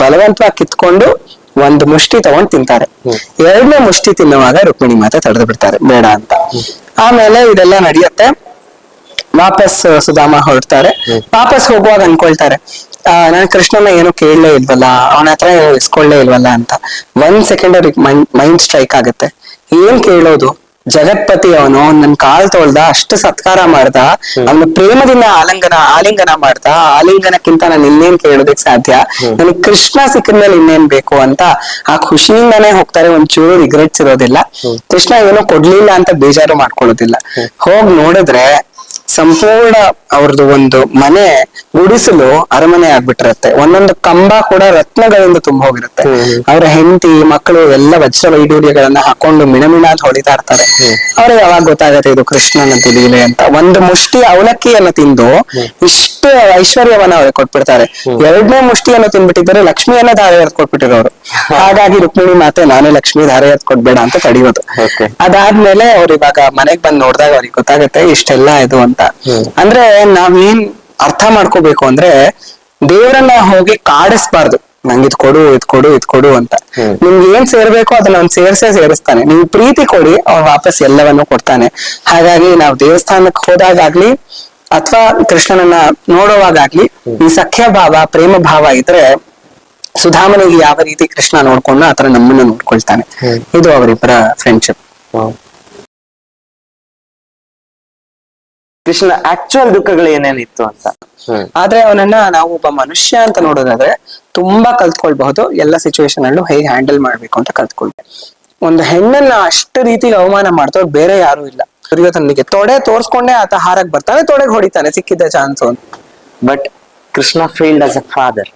ಬಲವಂತವಾಗಿ ಕಿತ್ಕೊಂಡು ಒಂದು ಮುಷ್ಟಿ ತಗೊಂಡ್ ತಿಂತಾರೆ. 2ನೇ ಮುಷ್ಟಿ ತಿನ್ನುವಾಗ ರುಕ್ಮಿಣಿ ಮಾತೆ ತಡೆದು ಬಿಡ್ತಾರೆ, ಬೇಡ ಅಂತ. ಆಮೇಲೆ ಇದೆಲ್ಲ ನಡೆಯುತ್ತೆ. ವಾಪಸ್ ಸುಧಾಮ ಹೊರಡ್ತಾರೆ. ವಾಪಸ್ ಹೋಗುವಾಗ ಅನ್ಕೊಳ್ತಾರೆ, ನಾನು ಕೃಷ್ಣನ ಏನು ಕೇಳಲೇ ಇಲ್ವಲ್ಲ, ಅವನ ಹತ್ರ ಏನು ಇಸ್ಕೊಳ್ಳೇ ಇಲ್ವಲ್ಲ ಅಂತ. 1 ಸೆಕೆಂಡ್ ಅವ್ರಿಗೆ ಮೈಂಡ್ ಸ್ಟ್ರೈಕ್ ಆಗುತ್ತೆ, ಏನ್ ಕೇಳೋದು, ಜಗತ್ಪತಿ ಅವನು ನನ್ ಕಾಲ್ ತೊಳ್ದ, ಅಷ್ಟು ಸತ್ಕಾರ ಮಾಡ್ದ, ಅವನ ಪ್ರೇಮದಿಂದ ಆಲಿಂಗನ ಮಾಡ್ದ, ಆಲಿಂಗನಕ್ಕಿಂತ ನಾನು ಇನ್ನೇನ್ ಕೇಳೋದಕ್ ಸಾಧ್ಯ, ನನಗ್ ಕೃಷ್ಣ ಸಿಕ್ಕಿದ್ಮೇಲೆ ಇನ್ನೇನ್ ಬೇಕು ಅಂತ ಆ ಖುಷಿಯಿಂದಾನೇ ಹೋಗ್ತಾರೆ. ಒಂಚೂರು ರಿಗ್ರೆಟ್ಸ್ ಇರೋದಿಲ್ಲ. ಕೃಷ್ಣ ಏನೋ ಕೊಡ್ಲಿಲ್ಲ ಅಂತ ಬೇಜಾರು ಮಾಡ್ಕೊಳ್ಳೋದಿಲ್ಲ. ಹೋಗ್ ನೋಡಿದ್ರೆ ಸಂಪೂರ್ಣ ಅವ್ರದ್ದು ಒಂದು ಮನೆ ಗುಡಿಸಲು ಅರಮನೆ ಆಗ್ಬಿಟ್ಟಿರತ್ತೆ. ಒಂದೊಂದು ಕಂಬ ಕೂಡ ರತ್ನಗಳಿಂದ ತುಂಬ ಹೋಗಿರುತ್ತೆ. ಅವರ ಹೆಂಡತಿ ಮಕ್ಕಳು ಎಲ್ಲ ವಜ್ರ ವೈಡೂರ್ಯಗಳನ್ನ ಹಾಕೊಂಡು ಮಿಣಮಿಣ ಅಂತ ಹೊಡಿತಾ ಇರ್ತಾರೆ. ಅವ್ರಿಗೆ ಯಾವಾಗ ಗೊತ್ತಾಗತ್ತೆ ಇದು ಕೃಷ್ಣನ ಲೀಲೆ ಅಂತ. ಒಂದು ಮುಷ್ಟಿ ಅವಲಕ್ಕಿಯನ್ನು ತಿಂದು ಇಷ್ಟು ಐಶ್ವರ್ಯವನ್ನ ಅವ್ರಿಗೆ ಕೊಟ್ಬಿಡ್ತಾರೆ. 2ನೇ ಮುಷ್ಟಿಯನ್ನು ತಿನ್ಬಿಟ್ಟಿದ್ದಾರೆ, ಲಕ್ಷ್ಮಿಯನ್ನ ಧಾರೆ ಎರ್ದ್ ಕೊಟ್ಬಿಟ್ಟಿರೋರು. ಹಾಗಾಗಿ ರುಕ್ಮಿಣಿ ಮಾತೆ ನಾನೇ ಲಕ್ಷ್ಮಿ ಧಾರೆ ಎರ್ದ್ ಕೊಡ್ಬೇಡ ಅಂತ ತಡೆಯೋದು. ಅದಾದ್ಮೇಲೆ ಅವ್ರು ಇವಾಗ ಮನೆಗ್ ಬಂದ್ ನೋಡಿದಾಗ ಅವ್ರಿಗೆ ಗೊತ್ತಾಗತ್ತೆ ಇಷ್ಟೆಲ್ಲ ಇದು ಅಂತ. ಅಂದ್ರೆ ನಾವೇನ್ ಅರ್ಥ ಮಾಡ್ಕೋಬೇಕು ಅಂದ್ರೆ, ದೇವರನ್ನ ಹೋಗಿ ಕಾಡಿಸ್ಬಾರ್ದು, ನಂಗೆ ಇದ್ ಕೊಡು ಅಂತ. ನಿಮ್ಗೆ ಏನ್ ಸೇರ್ಬೇಕು ಅದನ್ನ ಅವ್ನ್ ಸೇರಿಸ್ತಾನೆ. ನೀವು ಪ್ರೀತಿ ಕೊಡಿ, ಅವ್ನ್ ವಾಪಸ್ ಎಲ್ಲವನ್ನೂ ಕೊಡ್ತಾನೆ. ಹಾಗಾಗಿ ನಾವು ದೇವಸ್ಥಾನಕ್ಕೆ ಹೋದಾಗ್ಲಿ ಅಥವಾ ಕೃಷ್ಣನನ್ನ ನೋಡುವಾಗ್ಲಿ ಈ ಸಖ್ಯ ಭಾವ, ಪ್ರೇಮ ಭಾವ ಇದ್ರೆ, ಸುಧಾಮನಿಗೆ ಯಾವ ರೀತಿ ಕೃಷ್ಣ ನೋಡ್ಕೊಂಡು ಆತರ ನಮ್ಮನ್ನ ನೋಡ್ಕೊಳ್ತಾನೆ. ಇದು ಅವರಿಬ್ಬರ ಫ್ರೆಂಡ್ಶಿಪ್. ಕೃಷ್ಣ ಆಕ್ಚುಯಲ್ ದುಃಖಗಳು ಏನೇನಿತ್ತು ಅಂತ. ಆದ್ರೆ ಅವನನ್ನ ನಾವು ಒಬ್ಬ ಮನುಷ್ಯ ಅಂತ ನೋಡೋದಾದ್ರೆ ತುಂಬಾ ಕಲ್ತ್ಕೊಳ್ಬಹುದು. ಎಲ್ಲ ಸಿಚುವೇಶನ್ ಅಲ್ಲೂ ಹೇಗೆ ಹ್ಯಾಂಡಲ್ ಮಾಡ್ಬೇಕು ಅಂತ ಕಲ್ತ್ಕೊಳ್ಬೇಕು. ಒಂದು ಹೆಣ್ಣನ್ನ ಅಷ್ಟು ರೀತಿಗೆ ಅವಮಾನ ಮಾಡ್ತವ್ರು ಬೇರೆ ಯಾರು ಇಲ್ಲ. ದುರ್ಯೋಧನಿಗೆ ತೊಡೆ ತೋರ್ಸ್ಕೊಂಡೆ ಆತ ಹಾರಕ್ ಬರ್ತಾನೆ, ತೊಡೆಗೆ ಹೊಡಿತಾನೆ ಸಿಕ್ಕಿದ್ದ ಚಾನ್ಸ್ ಅಂತ. But Krishna failed as a father.